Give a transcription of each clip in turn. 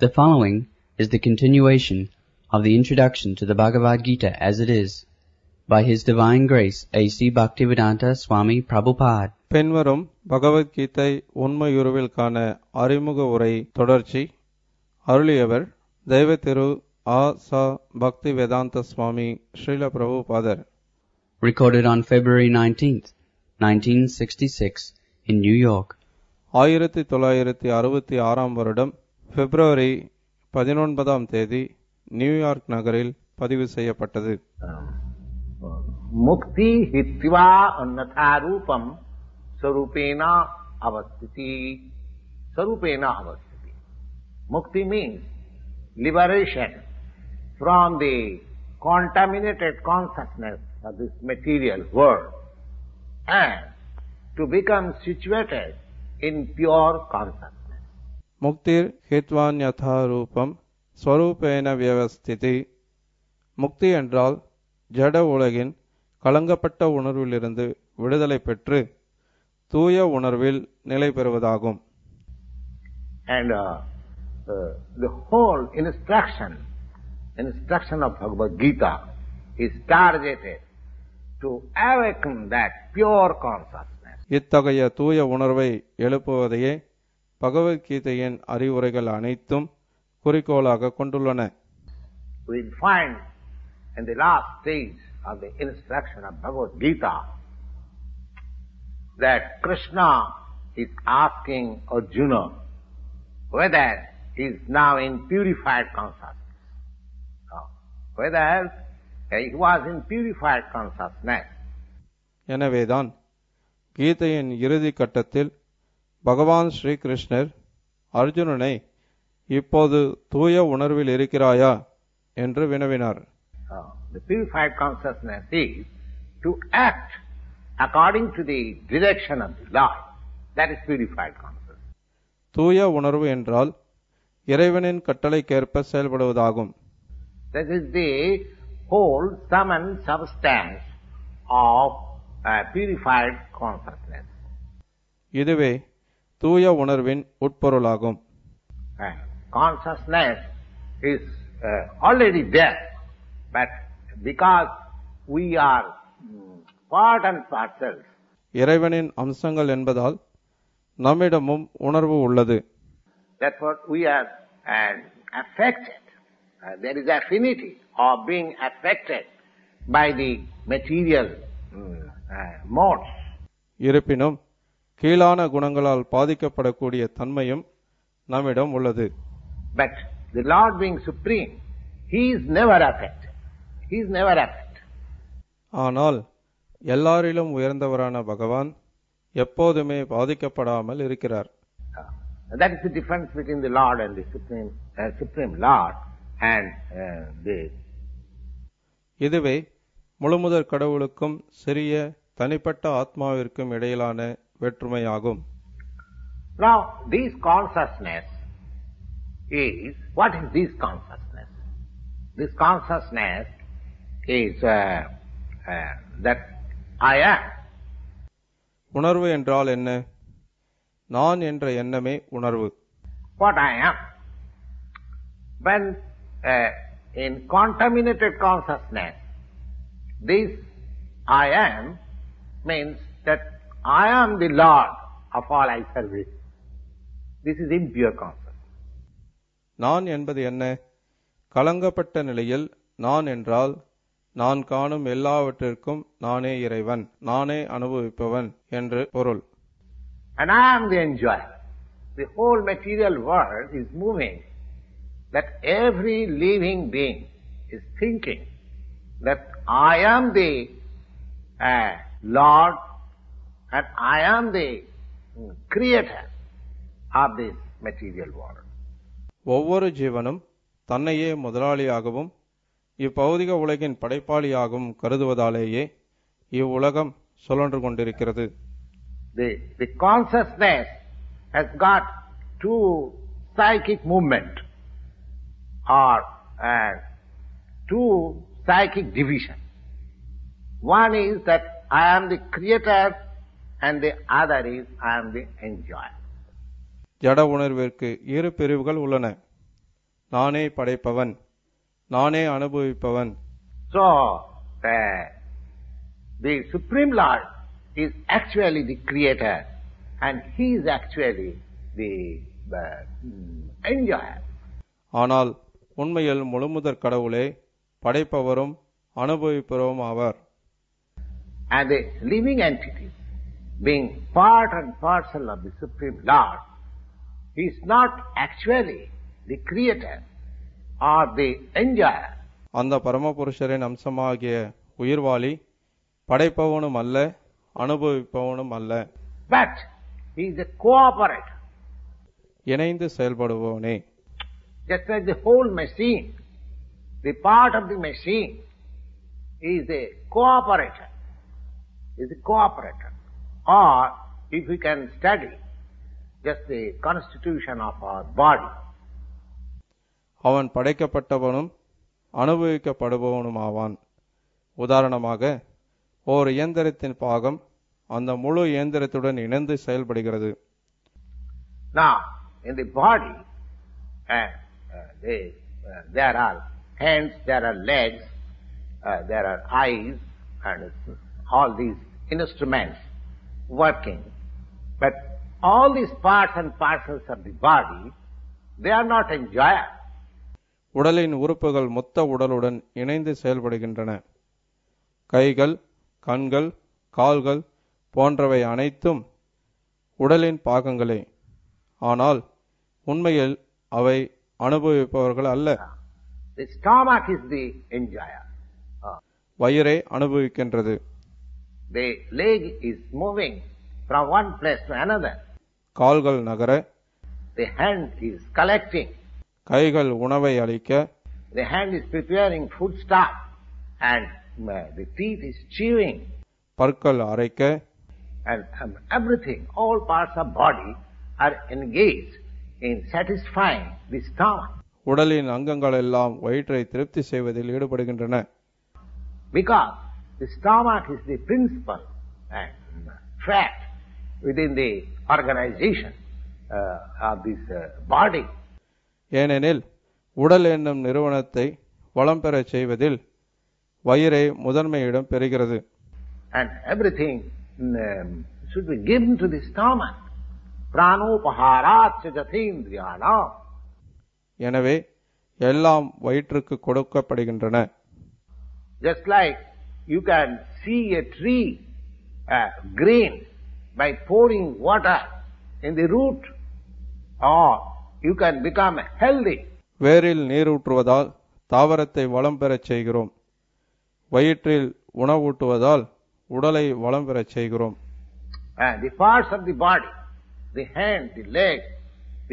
The following is the continuation of the introduction to the Bhagavad Gita as it is, by His Divine Grace A.C. Bhaktivedanta Swami Prabhupada. பின்வரும் பகவத்கீதை உண்மையுருவிற்கான அறிமுக உரை தொடர்ச்சி. அருளியவர் தெய்வ திரு ஆ.ச. பக்திவேதாந்த சுவாமி ஸ்ரீல பிரபுபாதர். Recorded on February 19th, 1966 in New York. 1966 வருடம் பிப்ரவரி 19ஆம் தேதி New York நகரில் பதிவு செய்யப்பட்டது. मुक्ति हित्वा अन्यथा रूपम स्वरूपेण अवस्थिति. स्वरूपेण अवस्थिति. Mukti means liberation from the contaminated consciousness of this material world and to become situated in pure consciousness. முக்திர் ஹித்வான்யதா ரூபம் ஸ்வரூபேன வியவஸ்திதி. முக்தி என்றால் ஜட உலகின் கலங்கப்பட்ட உணர்விலிருந்து விடுதலை பெற்று தூய உணர்வில் நிலை பெறுவதாகும். And the whole instruction of Bhagavad Gita is targeted to awaken that pure consciousness. இத்தகைய தூய உணர்வை எழுப்புவதையே பகவத்கீதையின் அறிவுரைகள் அனைத்தும் குறிக்கோளாக கொண்டுள்ளன. We find in the last stage of the instruction of Bhagavad Gita that Krishna is asking Arjuna whether he is now in purified consciousness. Whether he was in purified consciousness. எனவேதான் கீதையின் இறுதி கட்டத்தில் பகவான் ஸ்ரீ கிருஷ்ணர் அர்ஜுனனை இப்போது தூய உணர்வில் இருக்கிறாயா என்று வினவினார். The purified consciousness is to act according to the direction of the Lord. That is purified consciousness. தூய உணர்வு என்றால் இறைவனின் கட்டளைக்கேற்ப செயல்படுவதாகும். That is the whole sum and substance of purified consciousness. இதுவே தூய உணர்வின் உட்பொருளாகும். Consciousness is already there, but because we are part and parcels. இறைவனின் அம்சங்கள் என்பதால் நம்மிடமும் உணர்வு உள்ளது. Therefore we are affected. There is affinity of being affected by the material modes. இருப்பினும் கீழான குணங்களால் பாதிக்கப்படக்கூடிய தன்மையும் நம்மிடம் உள்ளது. But the Lord being supreme, He is never affected. He is never affected. ஆனால் எல்லாரிலும் உயர்ந்தவரான பகவான் எப்போதுமே பாதிக்கப்படாமல் இருக்கிறார். That is the difference between the Lord and the Supreme Lord and the. இதுவே முழுமுதற் கடவுளுக்கும் சிறிய தனிப்பட்ட ஆத்மாவிற்கும் இடையிலான வேற்றுமையாகும். Now, this consciousness is, what is this consciousness? This consciousness is that I am. உணர்வு என்றால் என்ன? நான் என்ற எண்ணமே உணர்வு. What I am. When in contaminated consciousness, this I am means that I am the Lord of all I service. This is impure consciousness. நான் என்பது என்ன? கலங்கப்பட்ட நிலையில் நான் என்றால் நான் காணும் எல்லாவற்றிற்கும் நானே இறைவன், நானே அனுபவிப்பவன் என்று பொருள். And I am the enjoyer. The whole material world is moving, that every living being is thinking that I am the Lord and I am the creator of this material world. ஒவ்வொரு ஜீவனும் தன்னையே முதலாளியாகவும் இப்பௌதிக உலகின் படைப்பாளியாகவும் கருதுவதாலேயே இவ்வுலகம் சுழன்று கொண்டிருக்கிறது. The consciousness has got two psychic movement or two psychic division. One is that I am the creator and the other is I am the enjoyer. ஜட உணர்விற்கு இரு பிரிவுகள் உள்ளன. நானே படைப்பவன், நானே அனுபவிப்பவன். So, the Supreme Lord is actually the creator and he is actually the enjoyer. ஆனால் உண்மையில் முழுமுதற் கடவுளே படைப்பவரும் அனுபவிப்பவரும் ஆவார். And the living entity, being part and parcel of the Supreme Lord, he is not actually the creator or the enjoyer. அந்த பரமபுருஷரின் அம்சமாகிய உயிர்வாளி படைப்பவனும் அல்ல, அனுபவிப்பவனும் அல்ல. But he is a cooperator. இணைந்து செயல்படுபவனே. Just like the whole machine, the part of the machine is a cooperator. Is a cooperator. Or if we can study just the constitution of our body. அவன் படைக்கப்பட்டவனும் அனுபவிக்கப்படுபவனும் ஆவான். உதாரணமாக ஓர் இயந்திரத்தின் பாகம் அந்த முழு இயந்திரத்துடன் இணைந்து செயல்படுகிறது. Now, in the body, there are hands, there are legs, there are eyes, and all these instruments working. But all these parts and parcels of the body, they are not enjoyer. உடலின் உறுப்புகள் மொத்த உடலுடன் இணைந்து செயல்படுகின்றன. கைகள், கண்கள், கால்கள் போன்றவை அனைத்தும் உடலின் பாகங்களே. ஆனால் உண்மையில் அவை அனுபவிப்பவர்கள் அல்ல. The stomach is the enjoyer. வயிறை அனுபவிக்கின்றது. The leg is moving from one place to another. கால்கள் நகர. The hand is collecting. கைகள் உணவை அளிக்க. The hand is preparing food stuff and the teeth is chewing. பற்கள் அரைக்க. And everything, all parts of body are engaged in satisfying the stomach. உடலின் அங்கங்கள் எல்லாம் வயிற்றை திருப்தி செய்வதில் ஈடுபடுகின்றன. Because the stomach is the principal fact within the organization of this body. ஏனெனில் உடல் என்னும் நிறுவனத்தை வளம் பெறச் செய்வதில் வயிறே முதன்மையிடம் பெறுகிறது. And everything should be given to the stomach. Pranopaharat jathindriyanam. எனவே எல்லாம் வயிற்றுக்கு கொடுக்கப்படுகின்றன. Just like you can see a tree green by pouring water in the root, or you can become healthy. வேரில் நீரூற்றுவதால் தாவரத்தை வளம் பெறச் செய்கிறோம். வயிற்றில் உணவூட்டுவதால் உடலை வளம் பெறச் செய்கிறோம். The parts of the body, the hand, the leg,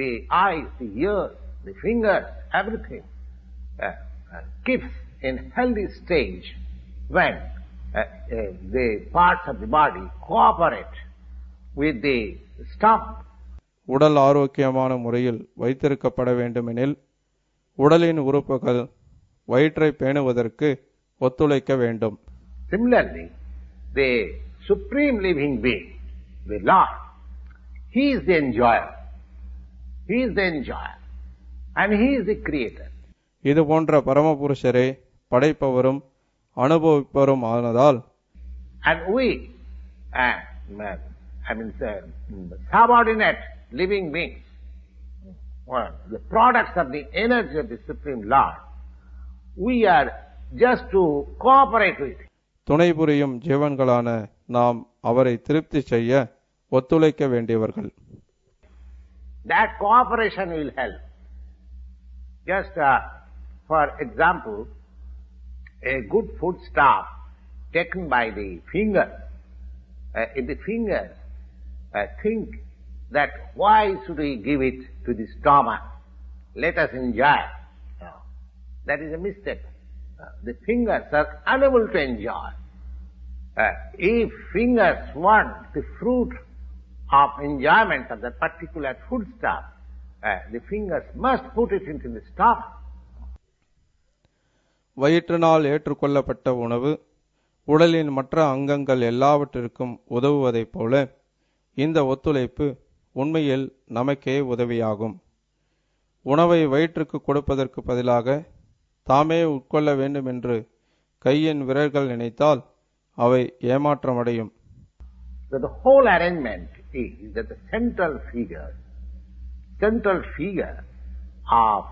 the eyes, the ears, the fingers, everything keeps in healthy stage when the parts of the body cooperate with the stomach. உடல் ஆரோக்கியமான முறையில் வைத்திருக்கப்பட வேண்டுமெனில் உடலின் உறுப்புகள் வயிற்றை பேணுவதற்கு ஒத்துழைக்க வேண்டும். Similarly, the supreme living being, the Lord, He is the enjoyer. He is the enjoyer. And He is the creator. இது போன்ற பரமபுருஷரே படைப்பவரும் அனுபவிப்பவரும் ஆனதால் And we, subordinate living beings, the products of the energy of the Supreme Lord, we are just to cooperate with Him. துணை புரியும் ஜீவன்களான நாம் அவரை திருப்தி செய்ய ஒத்துழைக்க வேண்டியவர்கள். That cooperation will help. Just for example, a good food stuff taken by the fingers, if the fingers think that why should we give it to the stomach, let us enjoy. No, that is a mistake. The fingers are unable to enjoy. If fingers want the fruit of enjoyment of that particular food stuff, the fingers must put it into the stomach. வயிற்றினால் ஏற்றுக்கொள்ளப்பட்ட உணவு உடலின் மற்ற அங்கங்கள் எல்லாவற்றிற்கும் உதவுவதைப் போல இந்த ஒத்துழைப்பு உண்மையில் நமக்கே உதவியாகும். உணவை வயிற்றுக்கு கொடுப்பதற்கு பதிலாக தாமே உட்கொள்ள வேண்டும் என்று கையின் விரல்கள் நினைத்தால் அவை ஏமாற்றமடையும். So the whole arrangement is that the central figure of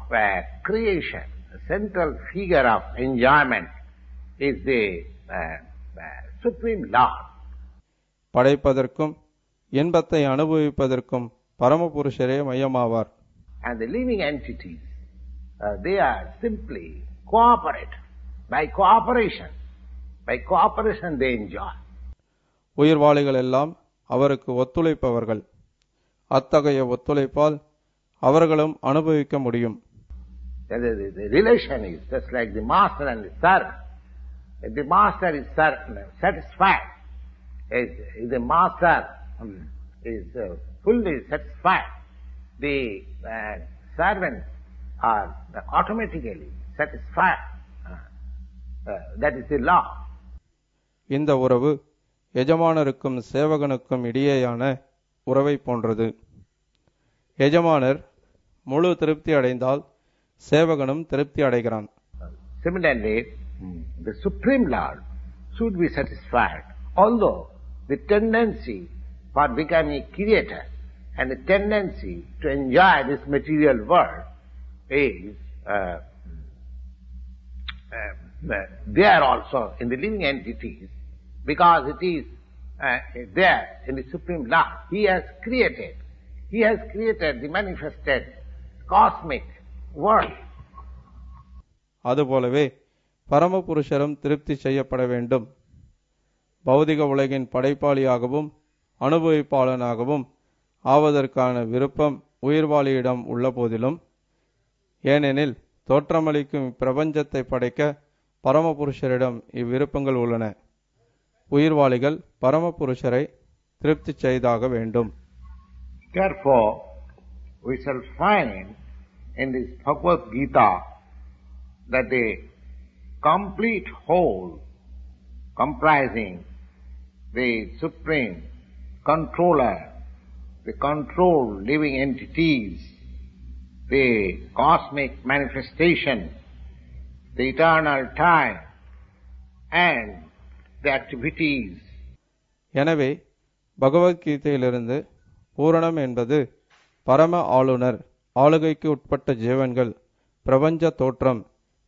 creation, the central figure of enjoyment is the Supreme Lord. படைப்பதற்கும் இன்பத்தை அனுபவிப்பதற்கும் பரமபுருஷரே மையமாவார். And the living entities, they are simply cooperate. By cooperation they enjoy. உயிர்வாளிகள் எல்லாம் அவருக்கு ஒத்துழைப்பவர்கள். அத்தகைய ஒத்துழைப்பால் அவர்களும் அனுபவிக்க முடியும். The relation is just like the master and the servant. If the master is satisfied, if the master is fully satisfied, the servants are automatically satisfied. That is the law. இந்த உறவு எஜமானருக்கும் சேவகனுக்கும் இடையேயான உறவை போன்றது. எஜமானர் முழு திருப்தி அடைந்தால் சேவகனும் திருப்தி அடைகிறான். Similarly, the Supreme Lord should be satisfied, although the tendency for becoming a creator and the tendency to enjoy this material world is there also in the living entities, because it is there in the Supreme Lord. He has created the manifested cosmic world. அதுபோலவே பரமபுருஷரும் திருப்தி செய்யப்பட வேண்டும். பௌதிக உலகின் படைப்பாளியாகவும் அனுபவிப்பாளனாகவும் ஆவதற்கான விருப்பம் உயிர்வாளியிடம் உள்ள போதிலும், ஏனெனில் தோற்றமளிக்கும் பிரபஞ்சத்தை படைக்க பரமபுருஷரிடம் இவ்விருப்பங்கள் உள்ளன. உயிர்வாளிகள் பரமபுருஷரை திருப்தி செய்தாக வேண்டும். Therefore, we shall find in this Bhagavad Gita that the complete whole comprising the supreme controller, the controlled living entities, the cosmic manifestation, the eternal time, and the activities. எனவே பகவத்கீதையிலிருந்து பூரணம் என்பது பரம ஆளுநர், ஆளுகைக்கு உட்பட்ட ஜீவன்கள், பிரபஞ்ச தோற்றம்,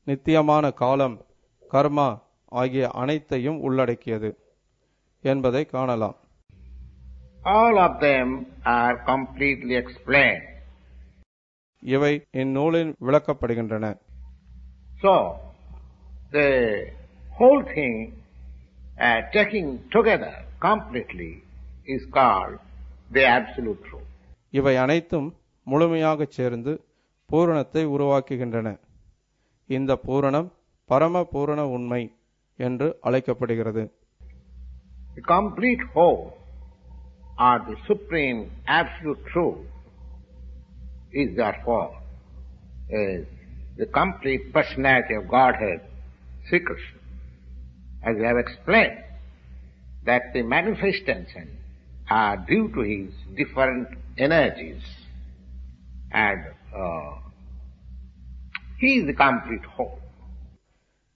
நித்தியமான காலம், கர்மா ஆகிய அனைத்தையும் உள்ளடக்கியது என்பதை காணலாம். All of them are completely explained. இவை இந்நூலில் விளக்கப்படுகின்றன. So, the whole thing taking together completely is called the absolute truth. இவை அனைத்தும் முழுமையாக சேர்ந்து பூரணத்தை உருவாக்குகின்றன. இந்த பூரணம் பரம பூரண உண்மை என்று அழைக்கப்படுகிறது. The complete whole or the supreme absolute truth is therefore the complete personality of Godhead, Sri Krishna. As we have explained, that the manifestations are due to his different energies, and he is the complete whole.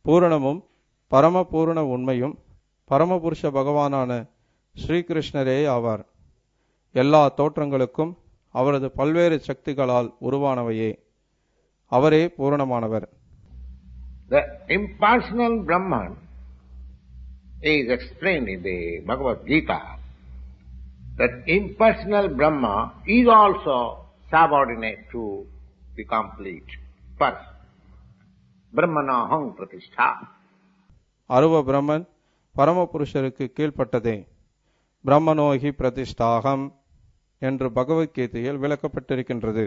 பூரணமும் பரமபூரண உண்மையும் பரமபுருஷ பகவானான ஸ்ரீகிருஷ்ணரே ஆவார். எல்லா தோற்றங்களுக்கும் அவரது பல்வேறு சக்திகளால் உருவானவையே. அவரே பூரணமானவர். The impersonal Brahman is explained in the Bhagavad Gita, that impersonal Brahma is also subordinate to the complete person. Brahmanaham pratishtha. அருவ பிரம்மன் பரமபுருஷருக்கு கீழ்ப்பட்டதே. பிரம்மனோகி பிரதிஷ்டாகம் என்று பகவத்கீதையில் விளக்கப்பட்டிருக்கின்றது.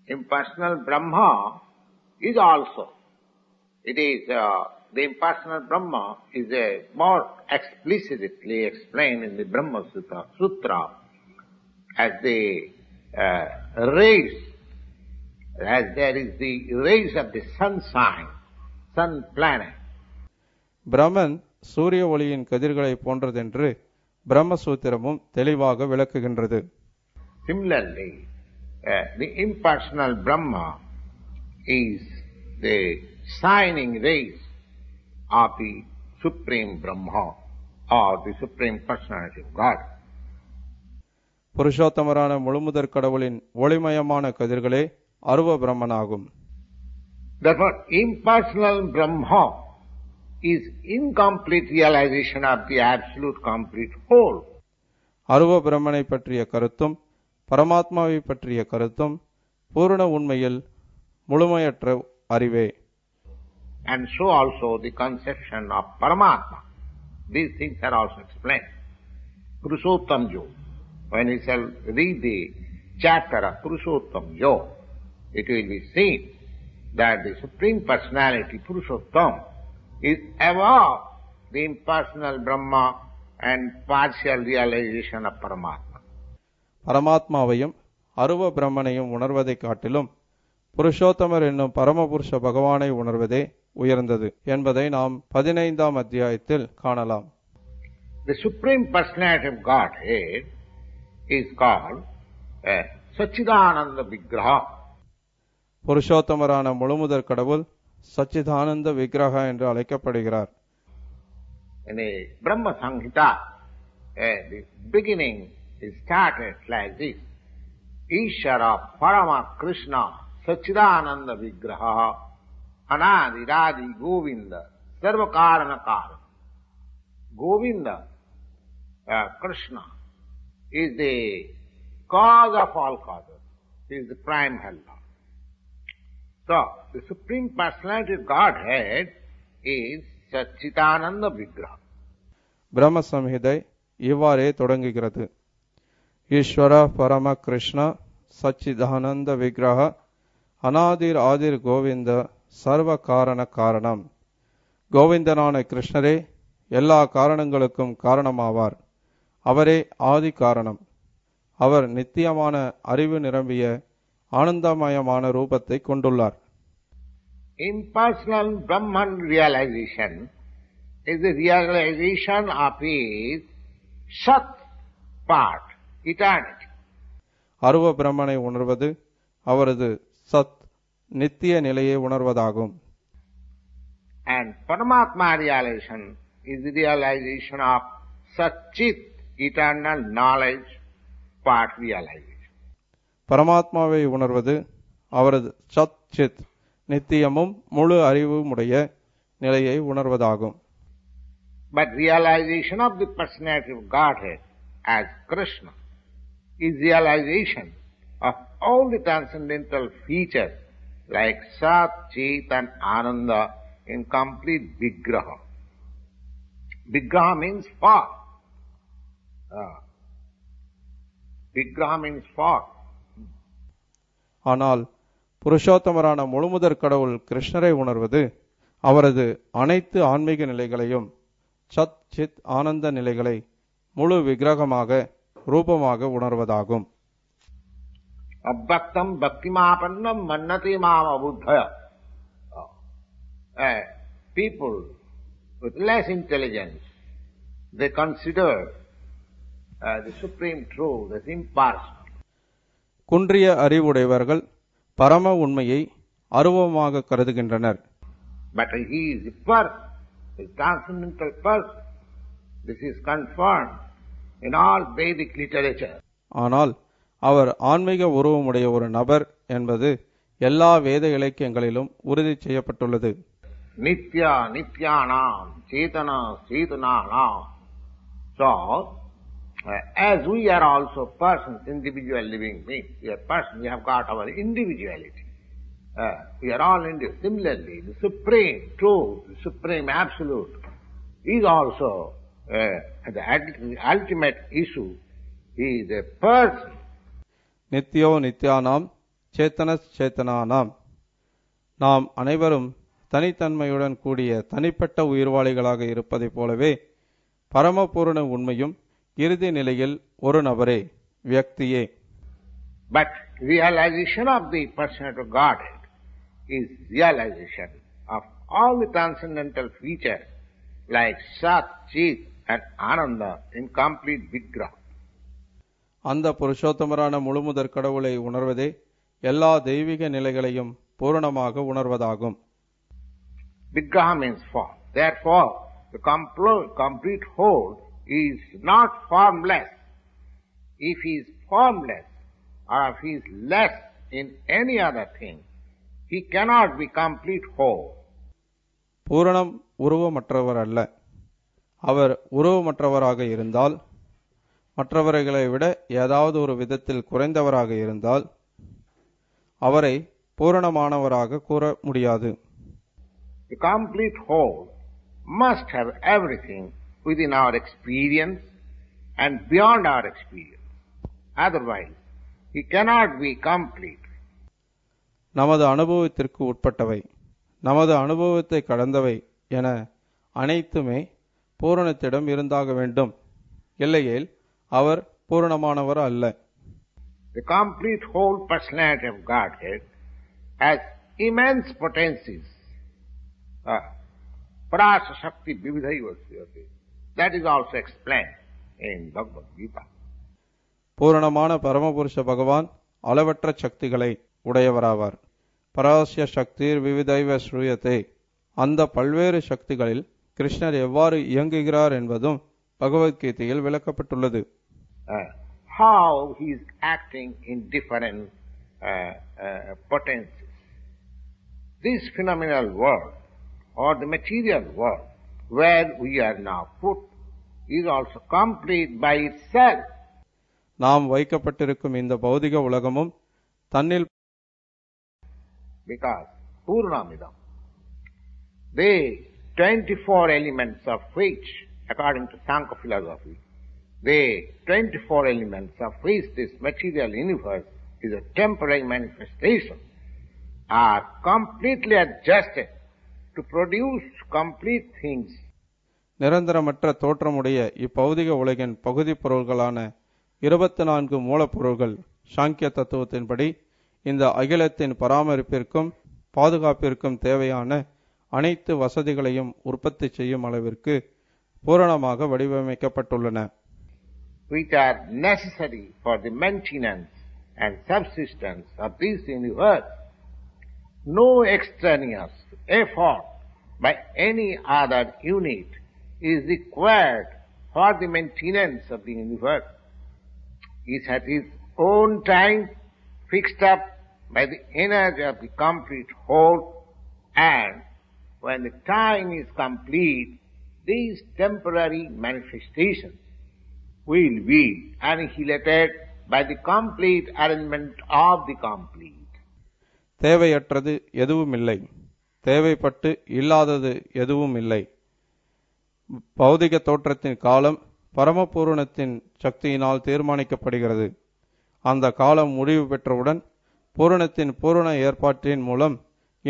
Impersonal Brahma is also, it is the impersonal Brahma is more explicitly explained in the Brahma Sutra as the rays, as there is the rays of the sunshine, sun planet. பிரம்மன் சூரிய ஒளியின் கதிர்களை போன்றதென்று பிரம்மசூத்திரமும் தெளிவாக விளக்குகின்றது. Similarly, the impersonal Brahma is the shining rays of the Supreme Brahma or the Supreme Personality of God. புருஷோத்தமரான முழுமுதற் கடவுளின் ஒளிமயமான கதிர்களே அருவ பிரம்மனாகும். Therefore, impersonal Brahma is incomplete realization of the absolute complete whole. அருவ பிரம்மனை பற்றிய கருத்தும் பரமாத்மாவை பற்றிய கருத்தும் பூரண உண்மையில் முழுமையற்ற அறிவே. And so also the conception of Paramatma. These things are also explained. Purushottam Yoga. When we shall read the chapter of Purushottam Yoga, it will be seen that the Supreme Personality, Purushottam, is above the impersonal Brahma and partial realization of Paramatma. பரமாத்மாவையும் அருவ பிரம்மனையும் உணர்வதை காட்டிலும் புருஷோத்தமர் என்னும் பரமபுருஷ பகவானை உணர்வதே உயர்ந்தது என்பதை நாம் 15ஆம் அத்தியாயத்தில் காணலாம். The Supreme Personality of Godhead is called Satchidananda Vigraha. புருஷோத்தமரான முழுமுதற் கடவுள் சச்சிதானந்த விக்கிரகா என்று அழைக்கப்படுகிறார். In the Brahma Samhita, the beginning is started like this. Ishara Parama Krishna Satchidananda Vigraha Anadi Radi Govinda Sarvakarana Karana. Govinda, Krishna, is the cause of all causes. He is the prime hell lord. So, the Supreme Personality of Godhead is Satchitananda Vigraha. பிரம்ம சம்ஹிதை இவ்வாறே தொடங்குகிறது. ஈஸ்வர பரம கிருஷ்ண சச்சிதானந்த விக்கிரக அநாதிர் ஆதிர் கோவிந்த சர்வ காரண காரணம். கோவிந்தனான கிருஷ்ணரே எல்லா காரணங்களுக்கும் காரணமாவார். அவரே ஆதி காரணம். அவர் நித்தியமான அறிவு நிரம்பிய ஆனந்தமயமான ரூபத்தை கொண்டுள்ளார். Impersonal Brahman realization is the realization of his Sat part, eternity. அருவ பிரம்மனை உணர்வது அவரது சத் நித்திய நிலையை உணர்வதாகும். And Paramatma realization is the realization of Satchit, eternal knowledge part realization. பரமாத்மாவை உணர்வது அவரது சத் சித் நித்தியமும் முழு அறிவுமுடைய நிலையை உணர்வதாகும். But realization of the personality of Godhead as Krishna is realization of all the transcendental features like Sat, Chit and Ananda in complete Vigraha. Vigraha means form. Vigraha means form. ஆனால் புருஷோத்தமரான முழுமுதற் கடவுள் கிருஷ்ணரை உணர்வது அவரது அனைத்து ஆன்மீக நிலைகளையும் சத் சித் ஆனந்த நிலைகளை முழு விக்கிரகமாக ரூபமாக உணர்வதாகும். அவ்வக்தம் பக்திமாபன்னம் மன்னதி மாம் அபுத்தய. People with less intelligence, they consider the supreme truth as impersonal. குன்றிய அறிவுடையவர்கள் பரம உண்மையை அருவமாக கருதுகின்றனர். But he is a person, a transcendental person. This is confirmed in all Vedic literature. ஆனால் அவர் ஆன்மீக உருவமுடைய ஒரு நபர் என்பது எல்லா வேத இலக்கியங்களிலும் உறுதி செய்யப்பட்டுள்ளது. Nitya Nityanam Chetana Chetananam. So, as we are also persons, individual living beings, we are persons, we have got our individuality. We are all individual. Similarly, the supreme truth, the supreme absolute is also the ultimate issue. He is a person. நித்யோ நித்யானாம் சேத்தன சேத்தனானாம். நாம் அனைவரும் தனித்தன்மையுடன் கூடிய தனிப்பட்ட உயிர்வாளிகளாக இருப்பதைப் போலவே பரமபூரண உண்மையும் இறுதி நிலையில் ஒரு நபரே, வியக்தியே. But realization of the personality of Godhead is realization of all the transcendental features like Sat, Chit and Ananda in complete Vigraha. அந்த புருஷோத்தமரான முழுமுதற் கடவுளை உணர்வதே எல்லா தெய்வீக நிலைகளையும் பூரணமாக உணர்வதாகும். Vigraha means form. Therefore, the complete whole is not formless. If he is formless or if he is less in any other thing, he cannot be complete whole. பூரணம் உருவமற்றவர் அல்ல. அவர் உருவமற்றவராக இருந்தால், மற்றவர்களை விட ஏதாவது ஒரு விதத்தில் குறைந்தவராக இருந்தால் அவரை பூரணமானவராக கூற முடியாது. The complete whole must have everything within our experience and beyond our experience. Otherwise, he cannot be complete. நமது அனுபவத்திற்கு உட்பட்டவை, நமது அனுபவத்தை கடந்தவை என அனைத்துமே பூரணத்திடம் இருந்தாக வேண்டும். இல்லையேல் அவர் பூரணமானவர் அல்ல. The complete whole personality of Godhead has immense potencies. Parasa Shakti Vividhaiva Sriyate. That is also explained in Bhagavad Gita. பூரணமான பரமபுருஷ பகவான் அளவற்ற சக்திகளை உடையவராவார். பராசிய சக்திர் விவிதைவ ஸ்ரூயத்தே. அந்த பல்வேறு சக்திகளில் கிருஷ்ணர் எவ்வாறு இயங்குகிறார் என்பதும் பகவத்கீதையில் விளக்கப்பட்டுள்ளது. How he is acting in different potencies. This phenomenal world or the material world where we are now put is also complete by itself. நாம் வைக்கப்பட்டிருக்கும் இந்த பௌதிக உலகமும் தன்னில் because Purnamidam, the 24 elements of which, according to Sankhya philosophy, the 24 elements of which this material universe is a temporary manifestation, are completely adjusted to produce complete things. நிரந்தரமற்ற தோற்றமுடைய இப்பௌதிக உலகின் பகுதி பொருள்களான 24 மூலப்பொருள்கள் சாங்கிய தத்துவத்தின்படி இந்த அகிலத்தின் பராமரிப்பிற்கும் பாதுகாப்பிற்கும் தேவையான அனைத்து வசதிகளையும் உற்பத்தி செய்யும் அளவிற்கு பூரணமாக வடிவமைக்கப்பட்டுள்ளன. Which are necessary for the maintenance and subsistence of this universe. No extraneous effort by any other unit is required for the maintenance of the universe. It has its own time fixed up by the energy of the complete whole, and when the time is complete, these temporary manifestations will be annihilated by the complete arrangement of the complete. தேவையற்றது எதுவும் இல்லை, தேவைப்பட்டு இல்லாதது எதுவும் இல்லை. பௌதிக தோற்றத்தின் காலம் பரமபூரணத்தின் சக்தியினால் தீர்மானிக்கப்படுகிறது. அந்த காலம் முடிவு பெற்றவுடன் பூரணத்தின் பூரண ஏற்பாட்டின் மூலம்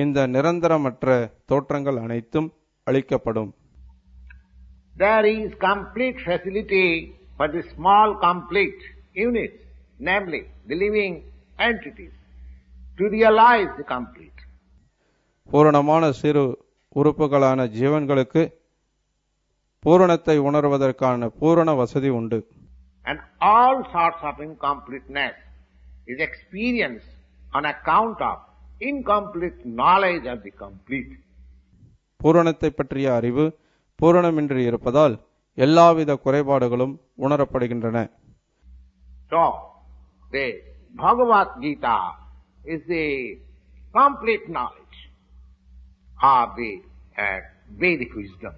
இந்த நிரந்தரமற்ற தோற்றங்கள் அனைத்தும் அளிக்கப்படும். There is complete facility for the small complete units, namely the living entities, to realize the complete. பூரணமான சிறு உறுப்புகளான ஜீவன்களுக்கு பூரணத்தை உணர்வதற்கான பூரண வசதி உண்டு. And all sorts of incompleteness is experienced on account of incomplete knowledge of the complete. பூரணத்தை பற்றிய அறிவு பூரணமின்றி இருப்பதால் எல்லாவித குறைபாடுகளும் உணரப்படுகின்றன. So, the Bhagavad Gita is the complete knowledge of the Vedic wisdom.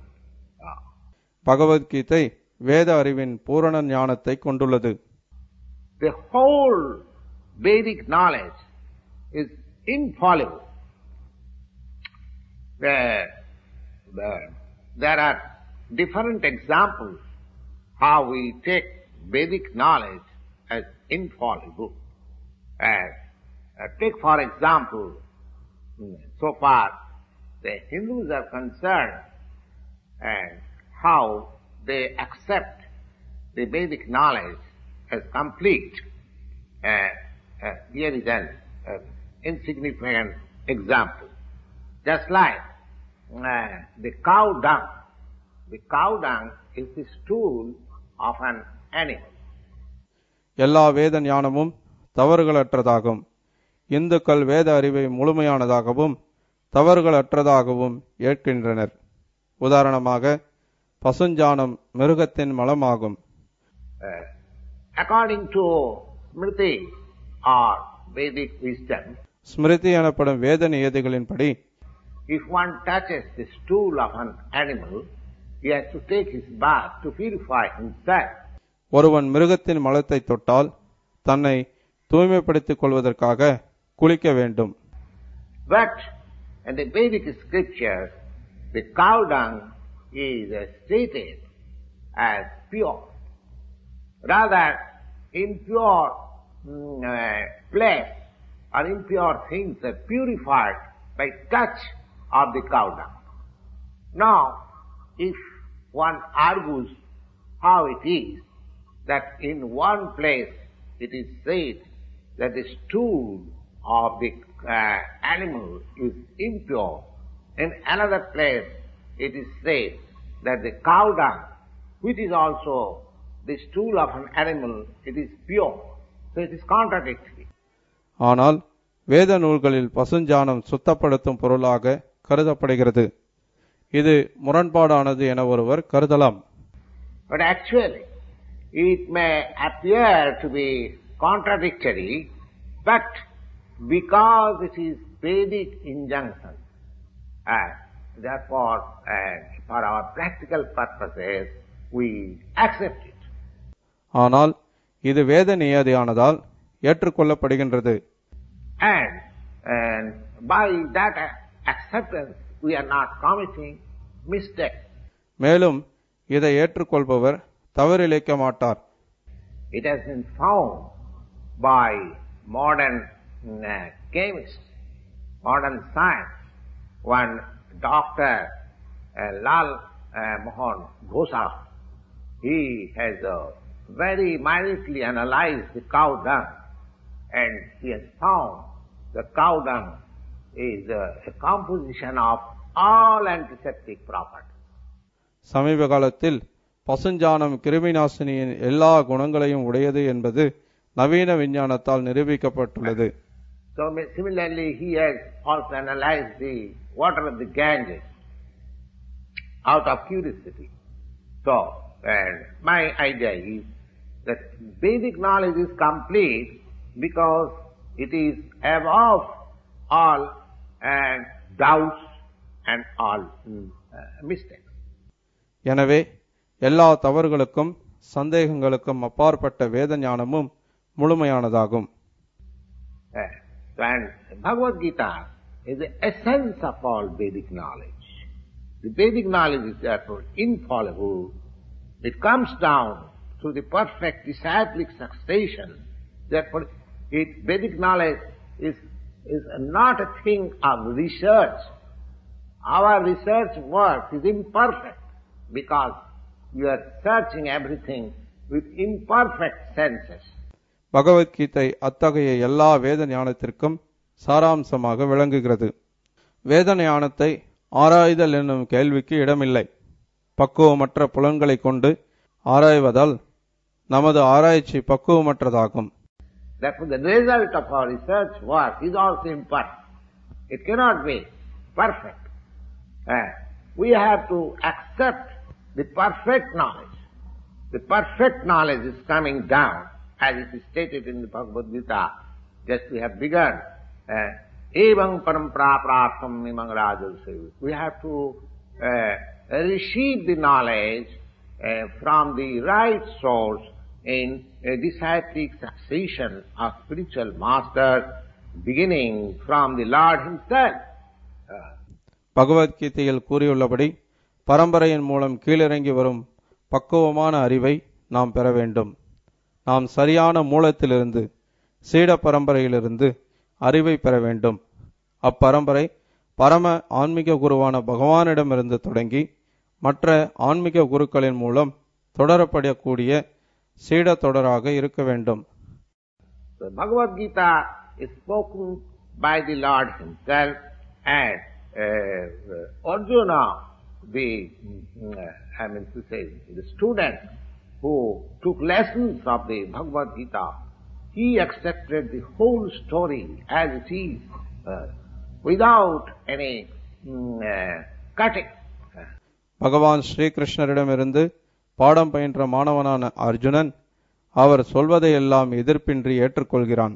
Bhagavad Gita வேத அறிவின் பூரண ஞானத்தை கொண்டுள்ளது. The whole Vedic knowledge is infallible. There are different examples how we take Vedic knowledge as infallible. Take for example, so far the Hindus are concerned and how they accept the Vedic knowledge as complete. Here is an insignificant example. Just like the cow dung. The cow dung is the stool of an animal. எல்லா வேத ஞானமும் தவறுகளற்றதாகும். இந்துக்கள் வேத அறிவை முழுமையானதாகவும் தவறுகளற்றதாகவும் ஏற்கின்றனர். உதாரணமாக, பசுஞ்சாணம் மிருகத்தின் மலமாகும். According to Smriti or Vedic wisdom, Smriti எனப்படும் வேத நியதிகளின்படி, if one touches the stool of an animal, he has to take his bath to purify himself. ஒருவன் மிருகத்தின் மலத்தை தொட்டால் தன்னை தூய்மைப்படுத்திக் கொள்வதற்காக குளிக்க வேண்டும். But in the Vedic scriptures, the cow dung is stated as pure. Rather, impure place or impure things are purified by touch of the cow dung. Now, if one argues how it is that in one place it is said that the stool of the animal is impure, in another place it is said that the cow dung, which is also the stool of an animal, it is pure. So it is contradictory. ஆனால் வேத நூல்களில் பசுஞ்சாணம் சுத்தப்படுத்தும் பொருளாக கருதப்படுகிறது. இது முரண்பாடானது என ஒருவர் கருதலாம். But actually, it may appear to be contradictory, but because it is Vedic injunction, therefore, for our practical purposes, we accept it. ஆனால் இது வேத நியதியானதால் ஏற்றுக்கொள்ளப்படுகின்றது. And by that acceptance, we are not committing mistake. மேலும் இதை ஏற்றுக்கொள்பவர் தவறிழைக்க மாட்டார். It has been found by modern chemists, modern science. One Dr. Lal Mohan Ghoshal, he has very minutely analyzed the cow dung, and he has found the cow dung is a composition of all antiseptic properties. சமீப காலத்தில் பசுஞ்சாணம் கிருமிநாசினியின் எல்லா குணங்களையும் உடையது என்பது நவீன விஞ்ஞானத்தால் நிரூபிக்கப்பட்டுள்ளது. So similarly, he has also analyzed the water of the Ganges out of curiosity. So, and my idea is that Vedic knowledge is complete because it is above all doubts and all mistakes. எனவே எல்லா தவறுகளுக்கும் சந்தேகங்களுக்கும் அப்பாற்பட்ட வேத ஞானமும் முழுமையானதாகும். And Bhagavad Gita is the essence of all Vedic knowledge. The Vedic knowledge is therefore infallible. It comes down to the perfect disciplic succession. Therefore, Vedic knowledge is not a thing of research. Our research work is imperfect because we are searching everything with imperfect senses. Bhagavad Gita அத்தகைய எல்லா வேத ஞானத்திற்கும் சாராம்சமாக விளங்குகிறது. வேத ஞானத்தை ஆராய்தல் என்னும் கேள்விக்கு இடமில்லை. பக்குவமற்ற புலன்களை கொண்டு ஆராய்வதால் நமது ஆராய்ச்சி பக்குவமற்றதாகும். Therefore, the result of our research work is also imperfect. It cannot be perfect. We have to accept the perfect knowledge. The perfect knowledge is coming down, as it is stated in the Bhagavad Gita. Just we have begun. Evam parampara praptam imang rajasayu. We have to receive the knowledge from the right source in a disciplic succession of spiritual masters, beginning from the Lord Himself. பகவத்கீதையில் கூறியுள்ளபடி பரம்பரையின் மூலம் கீழிறங்கி வரும் பக்குவமான அறிவை நாம் பெற வேண்டும். நாம் சரியான மூலத்திலிருந்து, சீட பரம்பரையிலிருந்து அறிவை பெற வேண்டும். அப்பரம்பரை பரம ஆன்மீக குருவான பகவானிடமிருந்து தொடங்கி மற்ற ஆன்மீக குருக்களின் மூலம் தொடரப்படக்கூடிய சீட தொடராக இருக்க வேண்டும். The Bhagavad Gita is spoken by the Lord Himself, and Arjuna, the student, who took lessons of the Bhagavad Gita, he accepted the whole story as it is, without any cutting. பகவான் ஸ்ரீகிருஷ்ணரிடமிருந்து பாடம் பயின்ற மாணவனான அர்ஜுனன் அவர் சொல்வதையெல்லாம் எதிர்ப்பின்றி ஏற்றுக்கொள்கிறான்.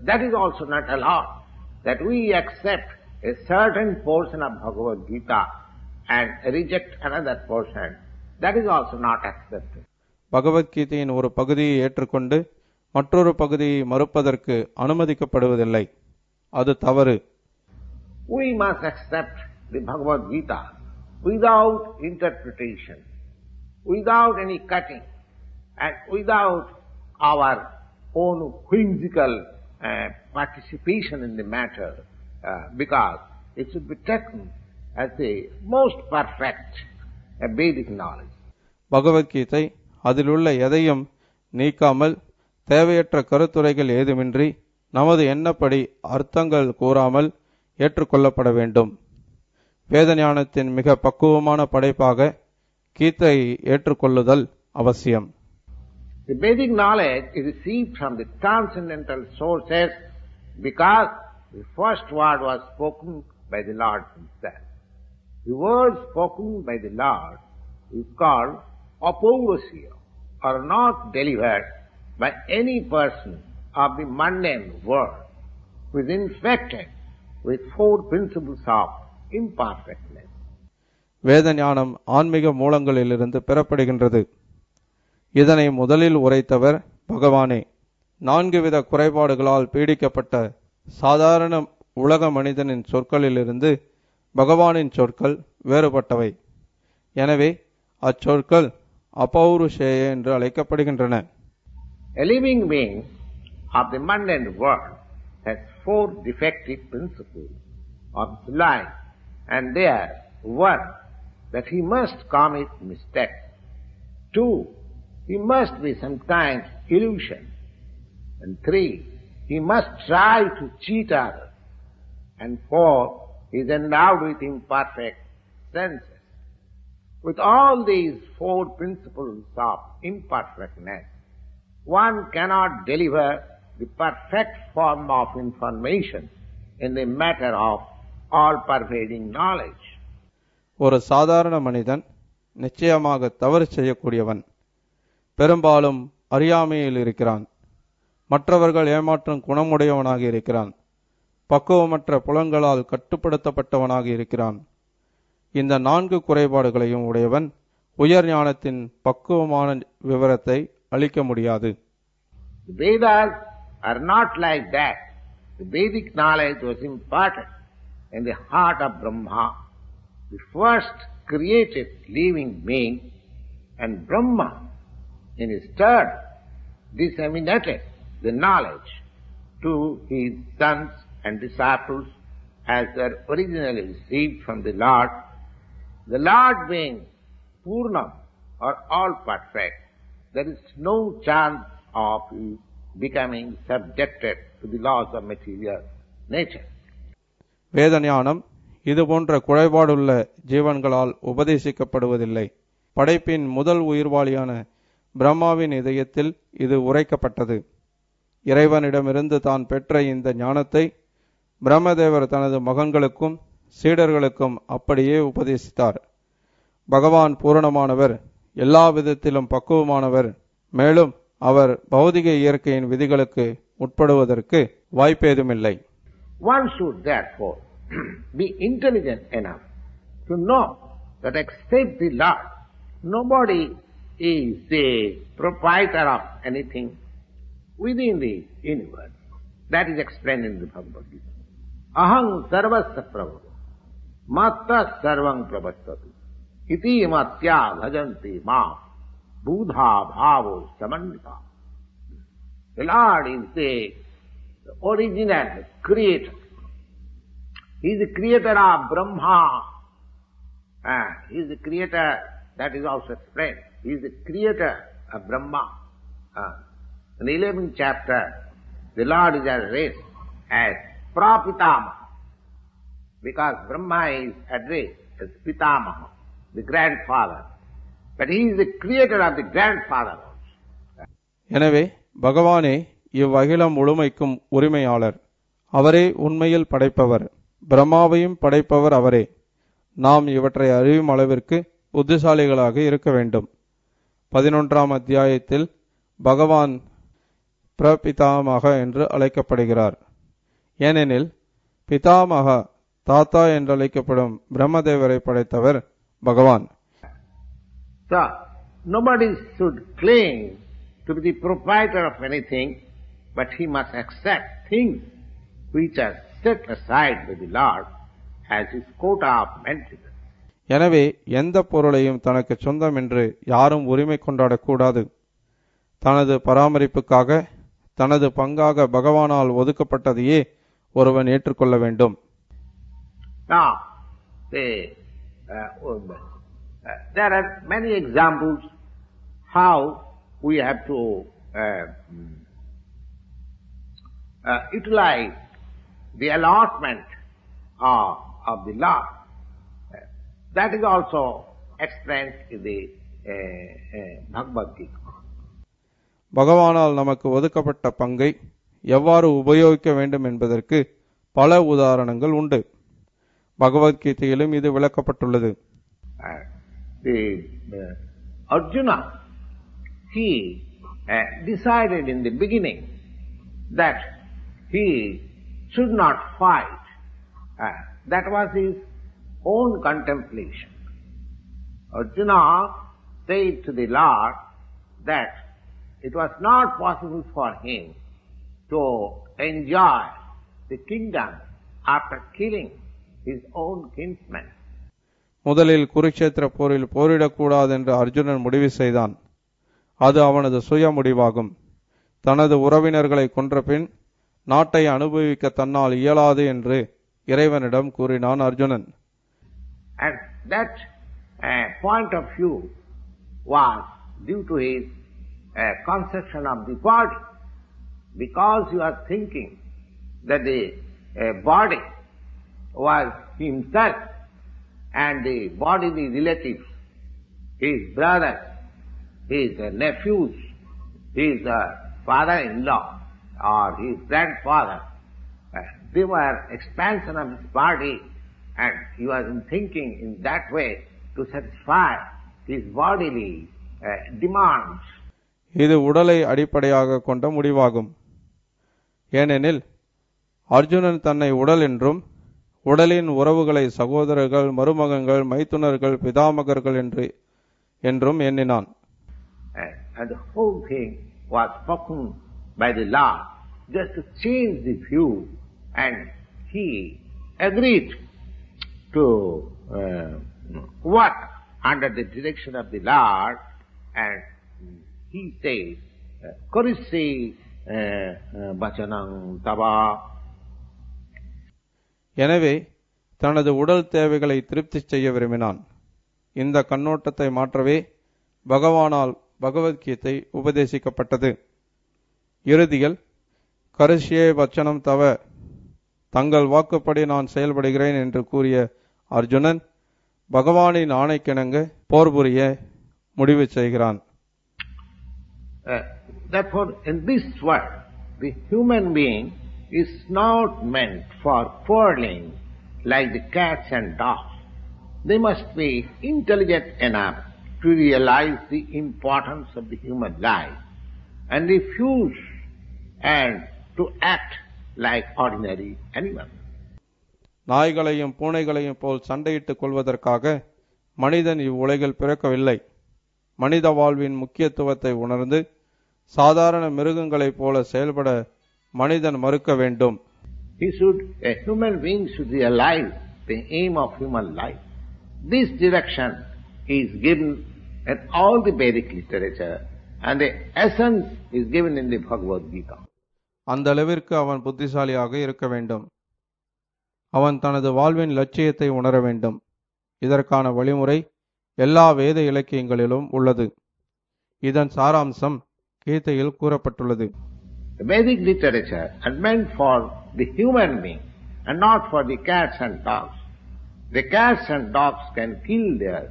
That is also not allowed, that we accept a certain portion of Bhagavad Gita and reject another portion. That is also not accepted. பகவத்கீதையின் ஒரு பகுதியை ஏற்றுக்கொண்டு மற்றொரு பகுதியை மறுப்பதற்கு அனுமதிக்கப்படுவதில்லை. அது தவறு. We must accept the Bhagavad Gita without interpretation, without any cutting, and without our own whimsical participation in the matter, because it should be taken as the most perfect Vedic knowledge. Bhagavad Gita அதிலுள்ள எதையும் நீக்காமல் தேவையற்ற கருத்துரைகள் ஏதுமின்றி நமது எண்ணப்படி அர்த்தங்கள் கூறாமல் ஏற்றுக்கொள்ளப்பட வேண்டும். வேத ஞானத்தின் மிக பக்குவமான படைப்பாக கீதை ஏற்றுக்கொள்ளுதல் அவசியம். The Vedic knowledge is received from the transcendental sources because the first word was spoken by the Lord himself. The word spoken by the Lord is called apaurusya, or not delivered by any person of the mundane world who is infected with four principles of imperfectness. வேத ஞானம் ஆன்மீக மூலங்களிலிருந்து பெறப்படுகின்றது. இதனை முதலில் உரைத்தவர் பகவானே. 4 வித குறைபாடுகளால் பீடிக்கப்பட்ட சாதாரண உலக மனிதனின் சொற்களிலிருந்து பகவானின் சொற்கள் வேறுபட்டவை. எனவே அச்சொற்கள் அபௌருஷேய என்று அழைக்கப்படுகின்றன. A living being of the mundane world has 4 defective principles of life, and they are: 1, that he must commit mistakes; 2, he must be sometimes illusion; and 3, he must try to cheat others; and 4, he is endowed with imperfect senses. With all these 4 principles of imperfectness, one cannot deliver the perfect form of information in the matter of all-pervading knowledge. ஒரு சாதாரண மனிதன் நிச்சயமாக தவறு செய்யக்கூடியவன். பெரும்பாலும் அறியாமையில் இருக்கிறான். மற்றவர்கள் ஏமாற்றும் குணமுடையவனாக இருக்கிறான். பக்குவமற்ற புலன்களால் கட்டுப்படுத்தப்பட்டவனாக இருக்கிறான். இந்த 4 குறைபாடுகளையும் உடையவன் உயர் ஞானத்தின் பக்குவமான விவரத்தை அளிக்க முடியாது. The Vedas are not like that. The Vedic knowledge was imparted in the heart of Brahma, the first created living being, and Brahma in his turn disseminated the knowledge to his sons and disciples as they are originally received from the Lord. The Lord being Purnam, or all perfect, there is no chance of his becoming subjected to the laws of material nature. வேத ஞானம் இது போன்ற குறைபாடுள்ள ஜீவன்களால் உபதேசிக்கப்படுவதில்லை. படைப்பின் முதல் உயிர்வாளியான பிரம்மாவின் இதயத்தில் இது உரைக்கப்பட்டது. இறைவனிடமிருந்து தான் பெற்ற இந்த ஞானத்தை பிரம்மதேவர் தனது மகன்களுக்கும் சீடர்களுக்கும் அப்படியே உபதேசித்தார். பகவான் பூரணமானவர், எல்லா விதத்திலும் பக்குவமானவர். மேலும் அவர் பௌதிக இயற்கையின் விதிகளுக்கு உட்படுவதற்கு வாய்ப்பேதுமில்லை. One should therefore be intelligent enough to know that except the Lord, nobody is the proprietor of anything within the universe. That is explained in the Bhagavad Gita. Aham sarvasya prabhu matta sarvam prabhastati iti matya bhajanti ma buddha bhavo samannita. The Lord is the original creator. He is the creator of Brahma. He is the creator, that is also explained. He is the creator of Brahma. In the 11th chapter, the Lord is addressed as Prapitamaha, because Brahma is addressed as Pitamaha, the grandfather. but he is the creator of the grandfather also. எனவே பகவானே இவ்வகிலம் முழுமைக்கும் உரிமையாளர். அவரே உண்மையில் படைப்பவர். பிரம்மாவையும் படைப்பவர் அவரே. நாம் இவற்றை அறியும் அளவிற்கு புத்திசாலிகளாக இருக்க வேண்டும். 11ஆம் அத்தியாயத்தில் பகவான் பிரபிதாமக என்று அழைக்கப்படுகிறார். ஏனெனில் பிதாமக தாத்தா என்று அழைக்கப்படும் பிரம்மதேவரை படைத்தவர் பகவான். So, nobody should claim to be the proprietor of anything, but he must accept things which are set aside by the Lord as his quota of maintenance. எனவே எந்த பொருளையும் தனக்கு சொந்தம் என்று யாரும் உரிமை கொண்டாடக்கூடாது. தனது பராமரிப்புக்காக தனது பங்காக பகவானால் ஒதுக்கப்பட்டதையே ஒருவன் ஏற்றுக்கொள்ள வேண்டும். Now, there are many examples how we have to utilize the allotment of the Lord. That is also explained in the Bhagavad Gita. பகவானால் நமக்கு ஒதுக்கப்பட்ட பங்கை எவ்வாறு உபயோகிக்க வேண்டும் என்பதற்கு பல உதாரணங்கள் உண்டு. பகவத்கீதையிலும் இது விளக்கப்பட்டுள்ளது. Arjuna, he decided in the beginning that he should not fight. That was his own contemplation. Arjuna said to the Lord that it was not possible for him to enjoy the kingdom after killing his own kinsmen. முதலில் குருக்ஷேத்திர போரில் போரிடக்கூடாது என்று அர்ஜுனன் முடிவு செய்தான். அது அவனது சுய முடிவாகும். தனது உறவினர்களை கொன்ற பின் நாட்டை அனுபவிக்க தன்னால் இயலாது என்று இறைவனிடம் கூறினான் Arjunan. And that point of view was due to his conception of the body. Because he was thinking that the body was himself and the bodily relatives, his brothers, his nephews, his father-in-law or his grandfather, they were expansion of his body, and he was thinking in that way to satisfy his bodily demands. இது உடலை அடிப்படையாக கொண்ட முடிவாகும். ஏனெனில் அர்ஜுனன் தன்னை உடல் என்றும் உடலின் உறவுகளை சகோதரர்கள், மருமகன்கள், மைத்துனர்கள், பிதாமகர்கள் என்றும் எண்ணினான். And the whole thing was spoken by the Lord just to change the view, and he agreed to work under the direction of the Lord, and he says, Karisi Bachanam Tava. எனவே தனது உடல் தேவைகளை திருப்தி செய்ய விரும்பினான். இந்த கண்ணோட்டத்தை மாற்றவே பகவானால் பகவத்கீதை உபதேசிக்கப்பட்டது. இறுதியில் கரிஷ்யே வச்சனம் தவ, தங்கள் வாக்குப்படி நான் செயல்படுகிறேன் என்று கூறிய அர்ஜுனன் பகவானின் ஆணைக்கிணங்க போர் புரிய முடிவு செய்கிறான். Therefore, in this world, the human being is not meant for quarreling like the cats and dogs. They must be intelligent enough to realize the importance of the human life and refuse and to act like ordinary animals. நாய்களையும் பூனைகளையும் போல் சண்டையிட்டுக் கொள்வதற்காக மனிதன் இவ்வுலகில் பிறக்கவில்லை. மனித வாழ்வின் முக்கியத்துவத்தை உணர்ந்து சாதாரண மிருகங்களைப் போல செயல்பட மனிதன் மறுக்க வேண்டும். A human being should realize the aim of human life. This direction is given in all the Vedic literature, and the essence is given in the Bhagavad Gita. அந்த அளவிற்கு அவன் புத்திசாலியாக இருக்க வேண்டும். அவன் தனது வாழ்வின் லட்சியத்தை உணர வேண்டும். இதற்கான வழிமுறை எல்லா வேத இலக்கியங்களிலும் உள்ளது. இதன் சாராம்சம் கீதையில் கூறப்பட்டுள்ளது. The Vedic literature is meant for the human being and not for the cats and dogs. The cats and dogs can kill their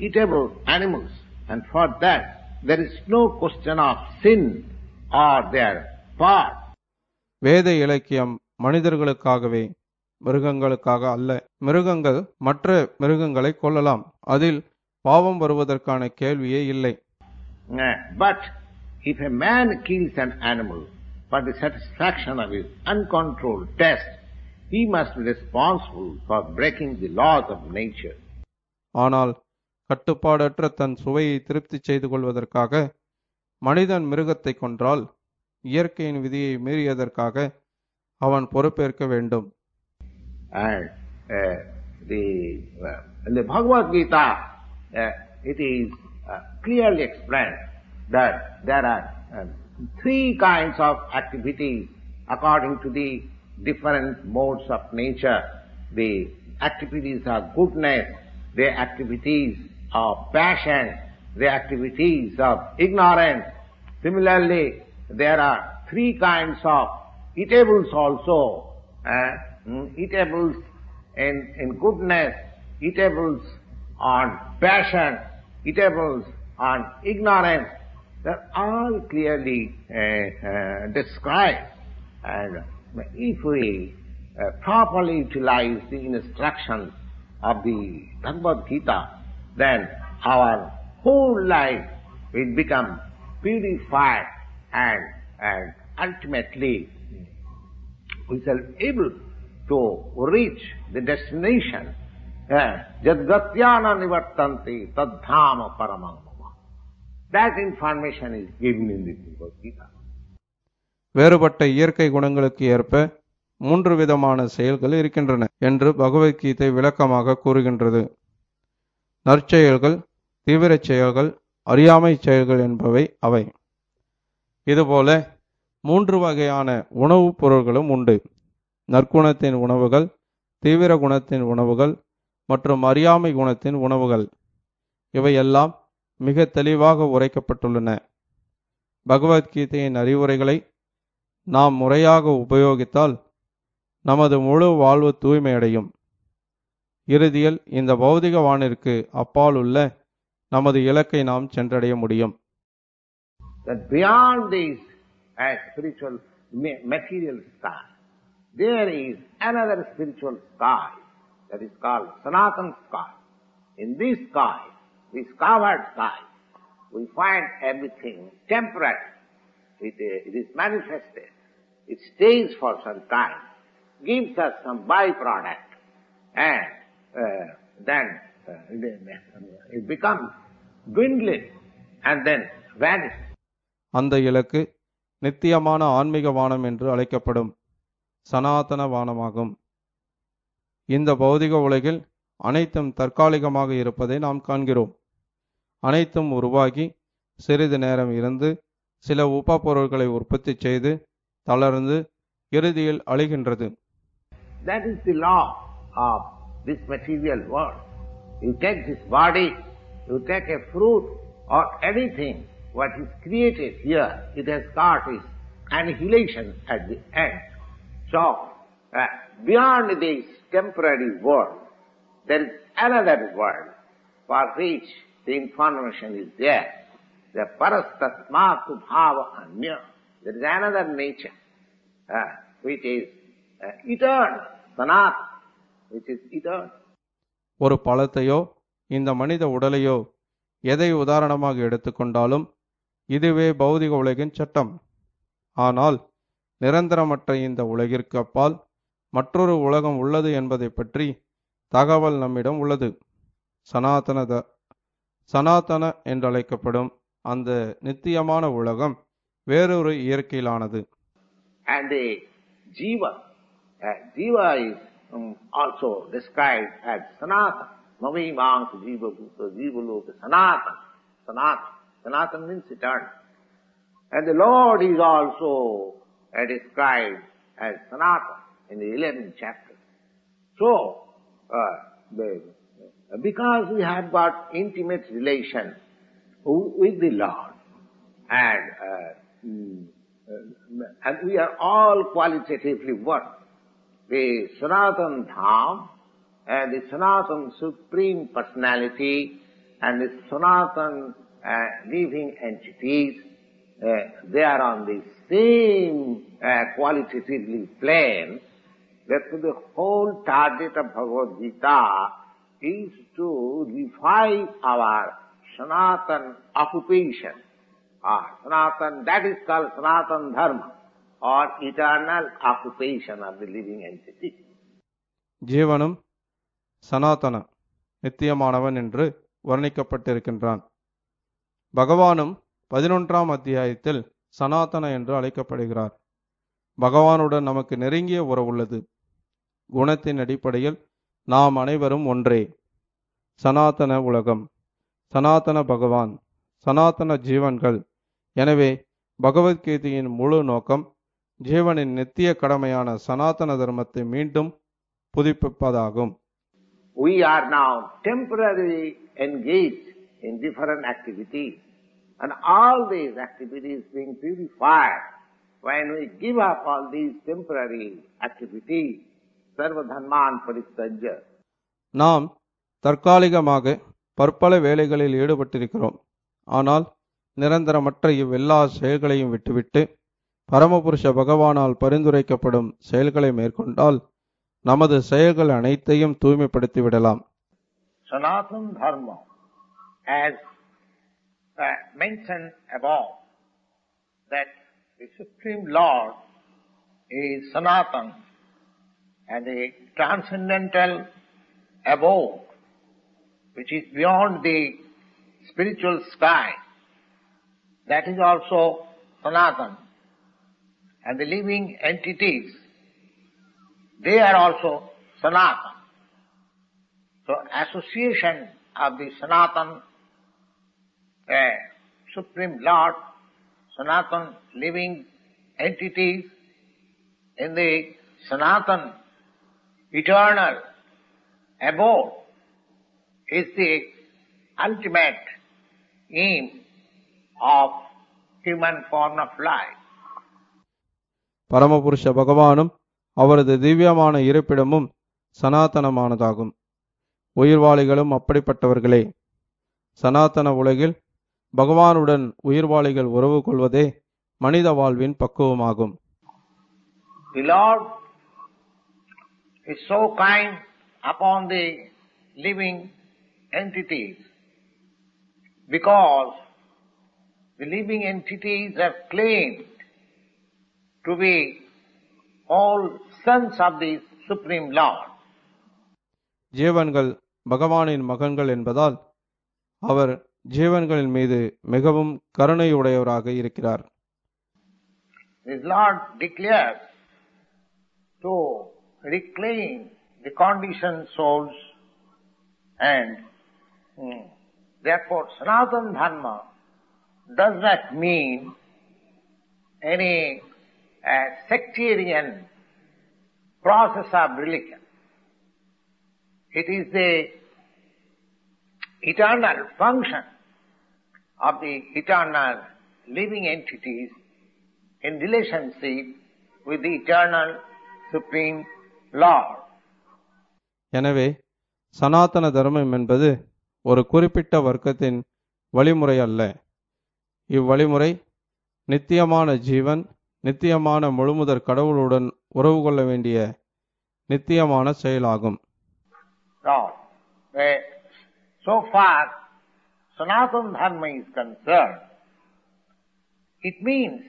eatable animals, and for that there is no question of sin or their part. வேத இலக்கியம் மனிதர்களுக்காகவே, மிருகங்களுக்காக அல்ல. மிருகங்கள் மற்ற மிருகங்களை கொல்லலாம், அதில் பாவம் வருவதற்கான கேள்வியே இல்லை. But if a man kills an animal for the satisfaction of his uncontrolled taste, he must be responsible for breaking the laws of nature. ஆனால் கட்டுப்பாடற்ற தன் சுவையை திருப்தி செய்து கொள்வதற்காக மனிதன் மிருகத்தை கொன்றால் இயற்கையின் விதியை மீறியதற்காக அவன் பொறுப்பேற்க வேண்டும். And in the Bhagavad Gita, it is clearly explained that there are three kinds of activities according to the different modes of nature. The activities of goodness, the activities of passion, the activities of ignorance. Similarly, there are three kinds of eatables also. Eatables in goodness, eatables on passion, eatables on ignorance. They are all clearly described. And if we properly utilize the instructions of the Bhagavad Gita, then our whole life will become purified and ultimately we shall be able to reach the destination. Jadgatyana nivartanti tadhama paramam. That information is given in the Bhagavad Gita. வேறுபட்ட இயற்கை குணங்களுக்கு ஏற்ப 3 விதமான செயல்கள் இருக்கின்றன என்று பகவத்கீதை விளக்கமாக கூறுகின்றது. நற்செயல்கள், தீவிர செயல்கள், அறியாமை செயல்கள் என்பவை அவை. இதுபோல 3 வகையான உணவுப் பொருள்களும் உண்டு. நற்குணத்தின் உணவுகள், தீவிர குணத்தின் உணவுகள் மற்றும் அறியாமை குணத்தின் உணவுகள். இவையெல்லாம் மிக தெளிவாக உரைக்கப்பட்டுள்ளன. பகவத்கீதையின் அறிவுரைகளை நாம் முறையாக உபயோகித்தால் நமது முழு வாழ்வு தூய்மையடையும். இறுதியில் இந்த பௌதிக வானிற்கு அப்பால் உள்ள நமது இலக்கை நாம் சென்றடைய முடியும். That beyond this spiritual material sky, there is another spiritual sky that is called Sanatana sky. In this sky, this covered sky, we find everything temporary. It is manifested. It stays for some time, gives us some byproduct, and then it becomes dwindling and then vanishes. அந்த இலக்கு நித்தியமான ஆன்மீக வானம் என்று அழைக்கப்படும் சனாதன வானமாகும். இந்த பௌதிக உலகில் அனைத்தும் தற்காலிகமாக இருப்பதை நாம் காண்கிறோம். அனைத்தும் உருவாகி சிறிது நேரம் இருந்து சில உப பொருட்களை உற்பத்தி செய்து தளர்ந்து இறுதியில் அழிகின்றது. That is the law of this material world. You take this body, you take a fruit or anything what is created here, it has got its annihilation at the end. So, beyond this temporary world, there is another world for which the information is there. The parastasmatu bhava anya. There is another nature which is eternal, sanatana, which is eternal. ஒரு பழத்தையோ இந்த மனித உடலையோ எதை உதாரணமாக எடுத்துக்கொண்டாலும் இதுவே பௌதிக உலகின் சட்டம். ஆனால் நிரந்தரமற்ற இந்த உலகிற்கு அப்பால் மற்றொரு உலகம் உள்ளது என்பதை பற்றி தகவல் நம்மிடம் உள்ளது. சனாதன என்றழைக்கப்படும் அந்த நித்தியமான உலகம் வேறொரு இயற்கையிலானது. And the jiva is also described as sanatana. Mavimang jiva bhuta jiva loka sanatana. Sanatana means eternal. And the Lord is also described as sanatana in the 11th chapter. So, because we have got intimate relation with the Lord, and we are all qualitatively one, the Sanatana Dham the Sanatana Supreme Personality and the Sanatana living entities, they are on the same qualitatively plane. Therefore the whole target of Bhagavad Gita is to revive our Sanatana occupation, or Sanatana, that is called Sanatana Dharma, or eternal occupation of the living entity. ஜீவனும் சனாதன நித்தியமானவன் என்று வர்ணிக்கப்பட்டிருக்கின்றான். பகவானும் 11ஆம் அத்தியாயத்தில் சனாதன என்று அழைக்கப்படுகிறார். பகவானுடன் நமக்கு நெருங்கிய உறவுள்ளது. குணத்தின் அடிப்படையில் நாம் அனைவரும் ஒன்றே. சனாதன உலகம், சனாதன பகவான், சனாதன ஜீவன்கள். எனவே பகவத்கீதையின் முழு நோக்கம் ஜீவனின் நித்திய கடமையான சனாதன தர்மத்தை மீண்டும் புதுப்பிப்பதாகும். We are now temporarily engaged in different activities, and all these activities being purified. When we give up all these temporary activities, sarva dharman paristajya. நாம் தற்காலிகமாக பற்பல வேலைகளில் ஈடுபட்டிருக்கிறோம். ஆனால் நிரந்தரமற்ற இவ்வெல்லா செயல்களையும் விட்டுவிட்டு பரமபுருஷ பகவானால் பரிந்துரைக்கப்படும் செயல்களை மேற்கொண்டால் நமது செயல்கள் அனைத்தையும் தூய்மைப்படுத்தி விடலாம். Sanatana Dharma, as mentioned above, that the Supreme Lord is Sanatana, and the transcendental abode, which is beyond the spiritual sky, that is also Sanatana, and the living entities, they are also Sanatana. So association of the Sanatana Supreme Lord, Sanatana living entities in the Sanatana eternal abode is the ultimate aim of human form of life. பரமபுருஷ பகவானும் அவரது திவ்யமான இருப்பிடமும் சனாதனமானதாகும். உயிர்வாளிகளும் அப்படிப்பட்டவர்களே. சனாதன உலகில் பகவானுடன் உயிர்வாளிகள் உறவு கொள்வதே மனித வாழ்வின் பக்குவமாகும். The Lord is so kind upon the living entities because the living entities have claimed to be all sons of the Supreme Lord. ஜீவன்கள் பகவானின் மகன்கள் என்பதால் அவர் ஜீவன்களின் மீது மிகவும் கருணையுடையவராக இருக்கிறார். This Lord declares to reclaim the conditioned souls, and therefore Sanatana Dharma does not mean any sectarian process of religion. It is the eternal function of the eternal living entities in relationship with the eternal Supreme Lord. எனவே சனாதன தர்மம் என்பது ஒரு குறிப்பிட்ட வர்க்கத்தின் வழிமுறை அல்ல. இவ்வழிமுறை நித்தியமான ஜீவன் நித்தியமான முழுமுதற் கடவுளுடன் உறவு கொள்ள வேண்டிய நித்தியமான செயலாகும். So far Sanatana Dharma is concerned, it means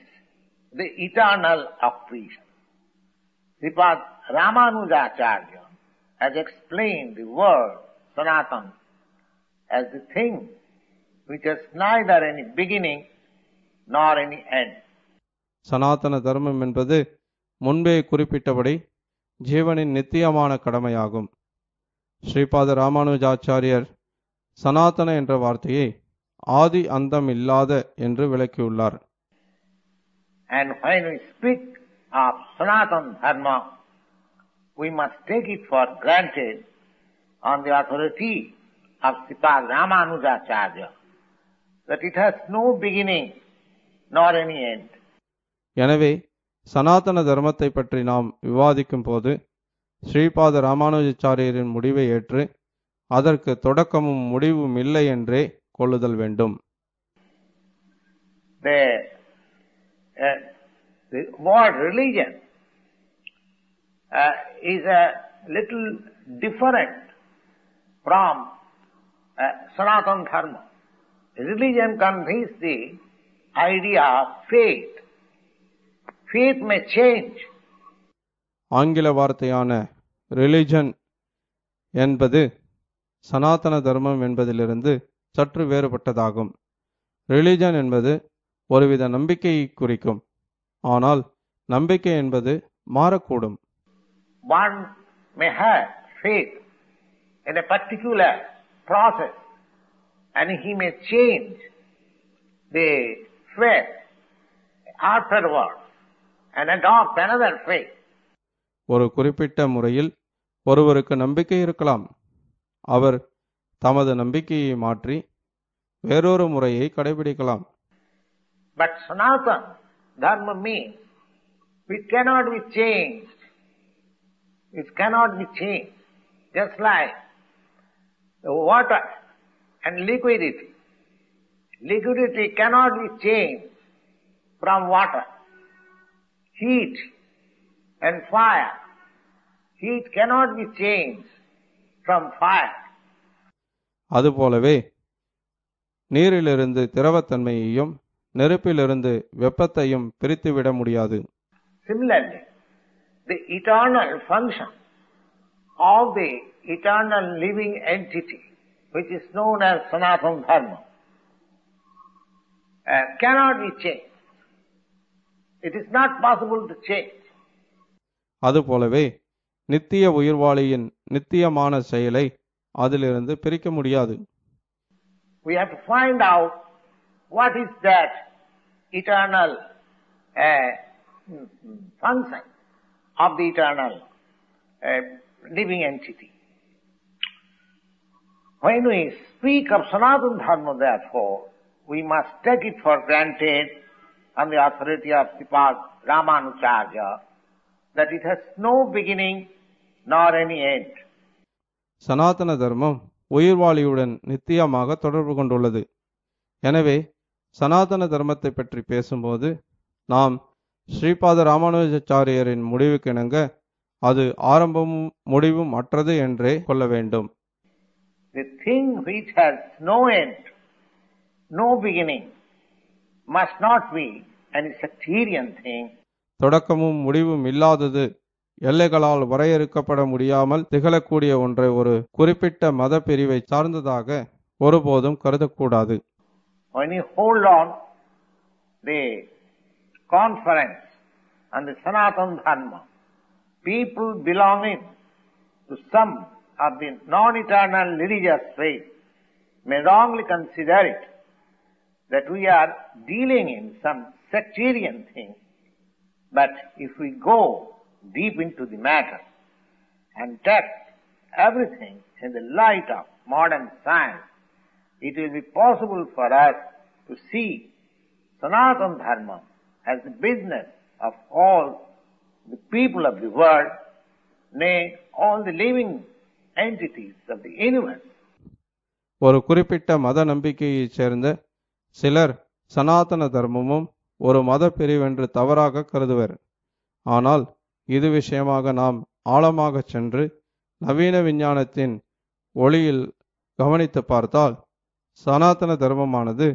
the eternal occupation. Sripad Ramanujacharya has explained the word Sanatana as the thing which has neither any beginning nor any end. சனாதன தர்மம் என்பது முன்பே குறிப்பிட்டபடி ஜீவனின் நித்தியமான கடமையாகும். ஸ்ரீபாத ராமானுஜாச்சாரியர் சனாதன என்ற வார்த்தையை ஆதி அந்தம் இல்லாத என்று விளக்கியுள்ளார். And when we speak of Sanatana Dharma, we must take it for granted on the authority of Sripad Ramanujacharya that it has no beginning nor any end. எனவே சனாதன தர்மத்தை பற்றி நாம் விவாதிக்கும் போது ஸ்ரீபாத ராமானுஜாச்சாரியரின் முடிவை ஏற்று அதற்கு தொடக்கமும் முடிவும் இல்லை என்றே கொள்ளுதல் வேண்டும். The word religion is a little different from Sanatana Dharma. Religion conveys the idea of faith. Faith may change. ஆங்கில வார்த்தையான ரிலிஜன் என்பது சனாதன தர்மம் என்பதிலிருந்து சற்று வேறுபட்டதாகும். ரிலிஜன் என்பது ஒருவித நம்பிக்கையை குறிக்கும். ஆனால் நம்பிக்கை என்பது மாறக்கூடும். One may have faith in a particular process and he may change the faith afterwards and adopt another faith. ஒரு குறிப்பிட்ட முறையில் ஒருவருக்கு நம்பிக்கை இருக்கலாம். அவர் தமது நம்பிக்கையை மாற்றி வேறொரு முறையை கடைபிடிக்கலாம். But Sanatana Dharma means it cannot be changed. It cannot be changed. Just like the water and liquidity. Liquidity cannot be changed from water. Heat and fire. Heat cannot be changed from fire. அதுபோலவே நீரிலிருந்து திரவத்தன்மையையும் நெருப்பிலிருந்து வெப்பத்தையும் பிரித்துவிட முடியாது. Similarly, the eternal function of the eternal living entity, which is known as Sanatana Dharma, cannot be changed. It is not possible to change. அதுபோலவே நித்திய உயிர்வாளியின் நித்தியமான செயலை அதிலிருந்து பிரிக்க முடியாது. We have to find out what is that eternal function of the eternal living entity. When we speak of Sanatana Dharma, therefore, we must take it for granted on the authority of Sripad Ramanujacharya that it has no beginning nor any end. சனாதன தர்மம் உயிர்வாளியுடன் நித்தியமாக தொடர்பு கொண்டுள்ளது. எனவே சனாதன தர்மத்தை பற்றி பேசும்போது நாம் ஸ்ரீபாத ராமானுஜாச்சாரியரின் முடிவுக்கிணங்க அது ஆரம்பமும் முடிவும் அற்றது என்றே கொள்ள வேண்டும். The thing which has no end, no beginning, must not be any sectarian thing. தொடக்கமும் முடிவும் இல்லாதது, எல்லைகளால் வரையறுக்கப்பட முடியாமல் திகழக்கூடிய ஒன்றை ஒரு குறிப்பிட்ட மத பிரிவை சார்ந்ததாக ஒருபோதும் கருதக்கூடாது. When you hold on the conference on the Sanatana Dharma, people belonging to some of the non-eternal religious faith may wrongly consider it that we are dealing in some sectarian thing. But if we go deep into the matter and test everything in the light of modern science, it will be possible for us to see Sanatana Dharma as the business of all the people of the world, nay, all the living entities of the universe. ஒரு குறிப்பிட்ட மத நம்பிக்கையைச் சேர்ந்த சிலர் சனாதன தர்மமும் ஒரு மத பிரிவென்று தவறாக கருதுவர். ஆனால் இது விஷயமாக நாம் ஆழமாக சென்று நவீன விஞ்ஞானத்தின் ஒளியில் கவனித்து பார்த்தால் சனாதன தர்மமானது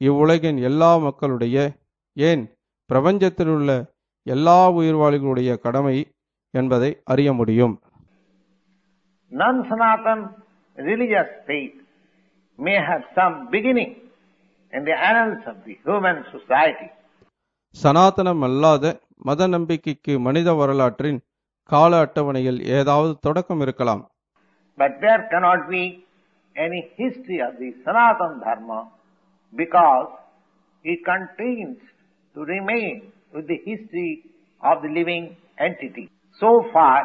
இவ்வுலகின் எல்லா மக்களுடைய, ஏன் பிரபஞ்சத்தில் உள்ள எல்லா உயிர்வாளிகளுடைய கடமை என்பதை அறிய முடியும். Non-Sanatana religious faith may have some beginning in the annals of the human society. சனாதனம் அல்லாத மத நம்பிக்கைக்கு மனித வரலாற்றின் கால அட்டவணையில் ஏதாவது தொடக்கம் இருக்கலாம். But there cannot be any history of the Sanatana Dharma because it continues to remain with the history of the living entity. So far,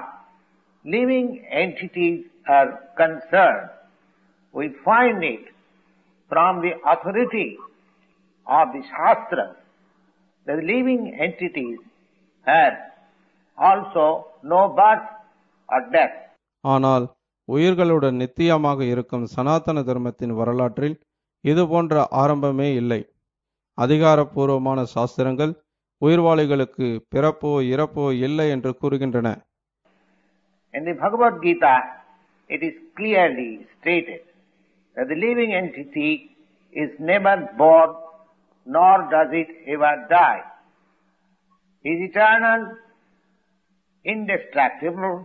living entities are concerned, we find it from the authority of the Shastras that the living entities have also no birth or death. ஆனால் உயிர்களுடன் நித்தியமாக இருக்கும் சனாதன தர்மத்தின் வரலாற்றில் இது போன்ற ஆரம்பமே இல்லை. அதிகாரப்பூர்வமான சாஸ்திரங்கள் உயிர்வாளிகளுக்கு பிறப்போ இறப்போ இல்லை என்று கூறுகின்றன. In the Bhagavad Gita, it is clearly stated that the living entity is never born nor does it ever die. It is eternal, indestructible,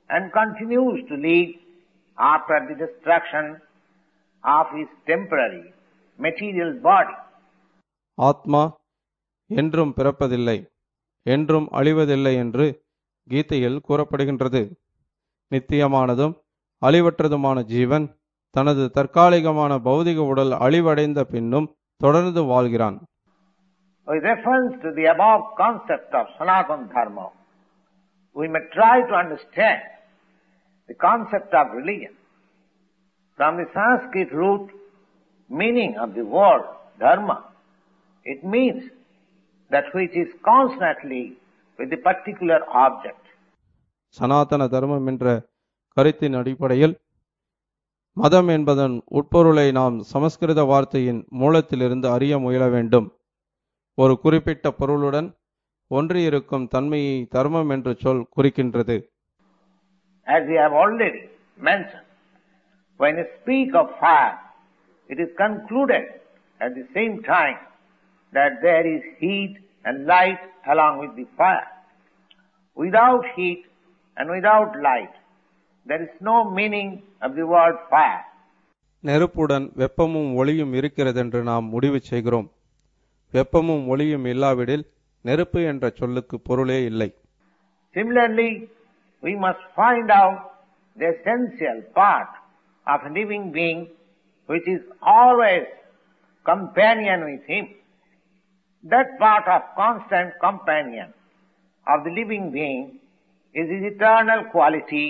and continues to live after the destruction of his temporary material body. ஆத்மா என்றும் பிறப்பதில்லை, என்றும் அழிவதில்லை என்று கீதையில் கூறப்படுகின்றது. நித்தியமானதும் அழிவற்றதுமான ஜீவன் தனது தற்காலிகமான பௌதிக உடல் அழிவடைந்த பின்னும் தொடர்ந்து வாழ்கிறான். With reference to the above concept of Sanatana Dharma, we may try to understand the concept of religion. From the Sanskrit root meaning of the word dharma, it means that which is constantly with the particular object. சனாதன தர்மம் என்ற கருத்தின் அடிப்படையில் மதம் என்பதன் உட்பொருளை நாம் சமஸ்கிருத வார்த்தையின் மூலத்திலிருந்து அறிய முயல வேண்டும். ஒரு குறிப்பிட்ட பொருளுடன் ஒன்றியிருக்கும் தன்மையை தர்மம் என்று சொல் குறிக்கின்றது. As we have already mentioned, when we speak of fire, it is concluded at the same time that there is heat and light along with the fire. Without heat and without light, there is no meaning of the word fire. நெருப்புடன் வெப்பமும் ஒளியும் இருக்கிறதென்று நாம் முடிவு செய்கிறோம். வெப்பமும் ஒளியும் இல்லாவிடில் நெருப்பு என்ற சொல்லுக்கு பொருளே இல்லை. Similarly, we must find out the essential part of a living being which is always companion with him. That part of constant companion of the living being is his eternal quality,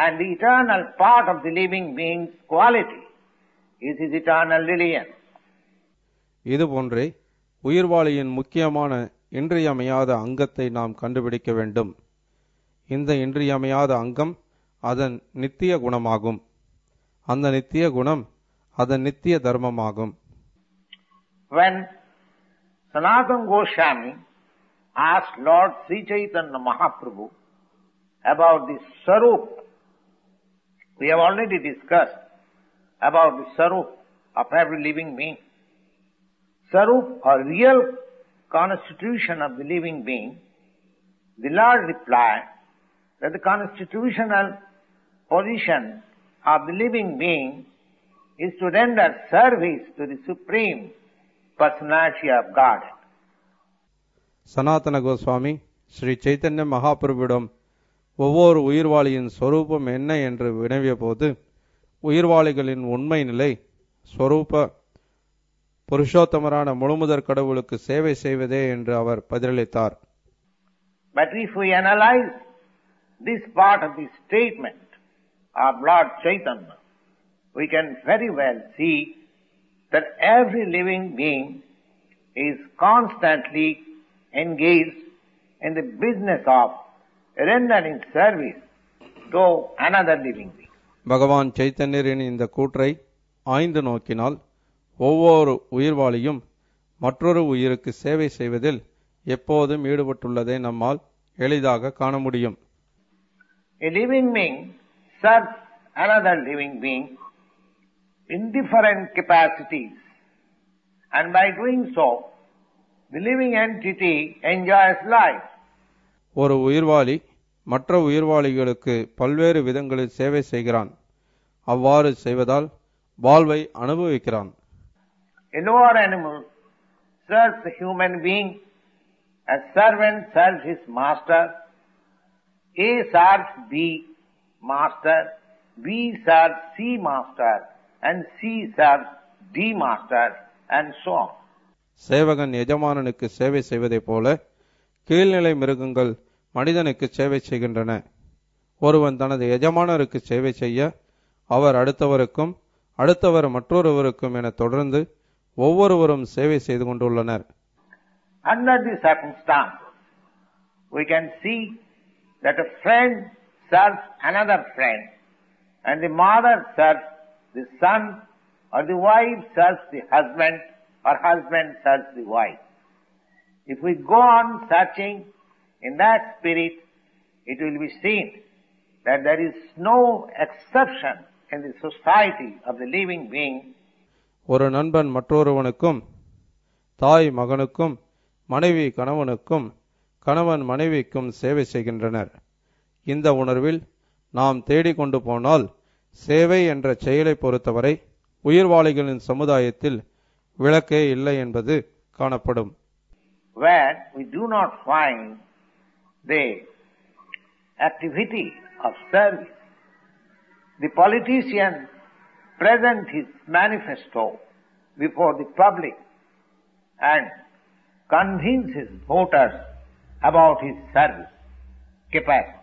and the eternal part of the living being's quality is his eternal religion. இதுபோன்றே உயிர்வாளியின் முக்கியமான இன்றியமையாத அங்கத்தை நாம் கண்டுபிடிக்க வேண்டும். இந்த இன்றியமையாத அங்கம் அதன் நித்திய குணமாகும். அந்த நித்திய குணம் அதன் நித்திய தர்மமாகும். When Sanatana Goswami asked Lord Sri Chaitanya Mahaprabhu about the Sarup, we have already discussed about the Sarup of every living being. Sarup, or real constitution of the living being, the Lord replied that the constitutional position of the living being is to render service to the Supreme Personality of God. சனாதன கோஸ்வாமி ஸ்ரீ சைத்தன்ய மகாபிரபுவிடம் ஒவ்வொரு உயிர்வாளியின் சொரூபம் என்ன என்று வினவிய போது, உயிர்வாளிகளின் உண்மை நிலை ஸ்வரூப புருஷோத்தமரான முழுமுதற் கடவுளுக்கு சேவை செய்வதே என்று அவர் பதிலளித்தார். But if we analyze this part of the statement of Lord Chaitanya, we can very well see that every living being is constantly engaged in the business of rendering service to another living being. பகவான் சைத்தன்யரின் இந்த கூற்றை ஆய்ந்து நோக்கினால் ஒவ்வொரு உயிர்வாளியும் மற்றொரு உயிருக்கு சேவை செய்வதில் எப்போதும் ஈடுபட்டுள்ளதை நம்மால் எளிதாக காண முடியும். A living being serves another living being in different capacities, and by doing so, the living entity enjoys life. ஒரு உயிர்வாளி மற்ற உயிர்வாளிகளுக்கு பல்வேறு விதங்களில் சேவை செய்கிறான். அவ்வாறு செய்வதால் வாழ்வை அனுபவிக்கிறான். A lower animal serves a human being as servant serves his master. A serves B master, B serves C master, and C serves D master, and so on. சேவகன் எஜமானனுக்கு சேவை செய்வதைப் போல கீழ்நிலை மிருகங்கள் மனிதனுக்கு சேவை செய்கின்றன. ஒருவன் தனது எஜமானருக்கு சேவை செய்ய அவர் அடுத்தவருக்கும் அடுத்தவர் மற்றொருவருக்கும் என தொடர்ந்து ஒவ்வொருவரும் சேவை செய்து கொண்டுள்ளனர். Under these circumstances, we can see that a friend serves another friend, and the mother serves the son, or the wife serves the husband, or husband serves the wife. If we go on searching in that spirit, it will be seen that there is no exception in the society of the living being. ஒரு நண்பன் மற்றொருவனுக்கும், தாய் மகனுக்கும், மனைவி கணவனுக்கும், கணவன் மனைவிக்கும் சேவை செய்கின்றனர். இந்த உணர்வில் நாம் தேடிக்கொண்டு போனால் சேவை என்ற செயலை பொறுத்தவரை உயிர்வாளிகளின் சமுதாயத்தில் விளக்கே இல்லை என்பது காணப்படும். Where we do not find the activity of service, the politician present his manifesto before the public and convince his voters about his service capacity.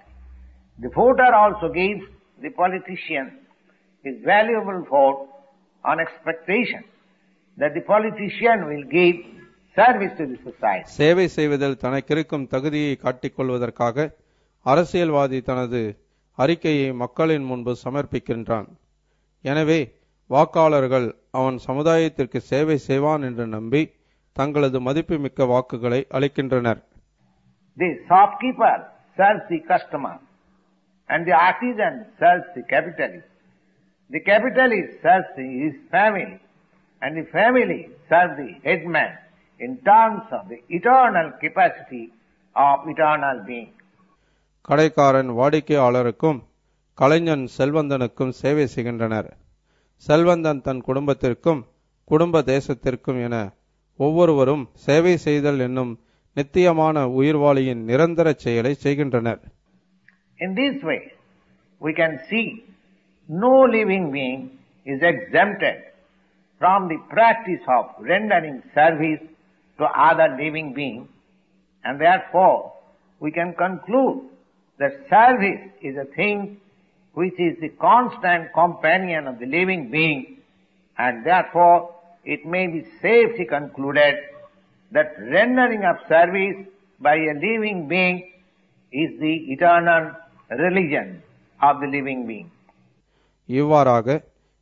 The voter also gives the politician his valuable vote on expectation that the politician will give service to the society. சேவை செய்வதில் தனக்கிருக்கும் தகுதியை காட்டிக்கொள்வதற்காக அரசியல்வாதி தனது அறிக்கையை மக்களின் முன்பு சமர்ப்பிக்கின்றான். எனவே வாக்காளர்கள் அவன் சமுதாயத்திற்கு சேவை செய்வான் என்று நம்பி தங்களது மதிப்புமிக்க வாக்குகளை அளிக்கின்றனர். The shopkeeper serves the customer, and the artisan serves the capitalist. The capitalist serves his family, and the family serves the headman in terms of the eternal capacity of eternal being. கடைக்காரன் வாடிக்கையாளருக்கும் கலைஞன் செல்வந்தனுக்கும் சேவை செய்கின்றனர். செல்வந்தன் தன் குடும்பத்திற்கும் குடும்ப தேசத்திற்கும் என ஒவ்வொருவரும் சேவை செய்தல் என்னும் நித்தியமான உயிர்வாளியின் நிரந்தர செயலை செய்கின்றனர். In this way, we can see no living being is exempted from the practice of rendering service to other living beings, and therefore we can conclude that service is a thing which is the constant companion of the living being, and therefore it may be safely concluded that rendering of service by a living being is the eternal religion of the living being. இவ்வாறாக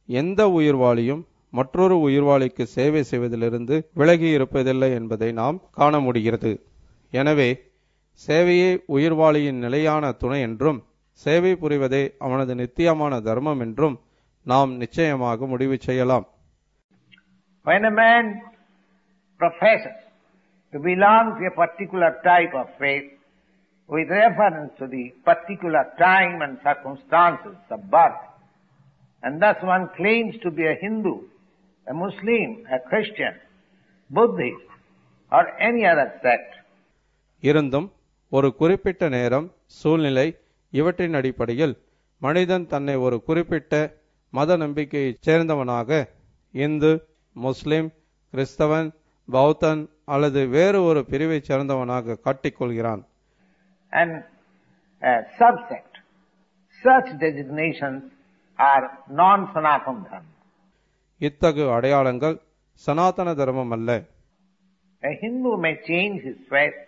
எந்த உயிர்வாளியும் மற்றொரு உயிர்வாளிக்கு சேவை செய்வதிலிருந்து விலகி இருப்பதில்லை என்பதை நாம் காண முடிகிறது. எனவே சேவையே உயிர்வாளியின் நிலையான துணை என்றும் சேவை புரிவதே அவனது நித்தியமான தர்மம் என்றும் நாம் நிச்சயமாக முடிவு செய்யலாம். When a man professes to belong to a particular type of faith with reference to the particular time and circumstances of birth, and thus one claims to be a Hindu, a Muslim, a Christian, Buddhist, or any other sect. இருந்தும் ஒரு குறிப்பிட்ட நேரம், சூழ்நிலை இவற்றின் அடிப்படையில் மனிதன் தன்னை ஒரு குறிப்பிட்ட மத நம்பிக்கையைச் சேர்ந்தவனாக இந்து, முஸ்லிம், கிறிஸ்தவன், பௌத்தன் அல்லது வேறு ஒரு பிரிவைச் சேர்ந்தவனாக காட்டிக்கொள்கிறான். And subsect, such designations are non-Sanatana Dharma. இத்தகு அடையாளங்கள் சனாதன தர்மம் அல்ல. A Hindu may change his faith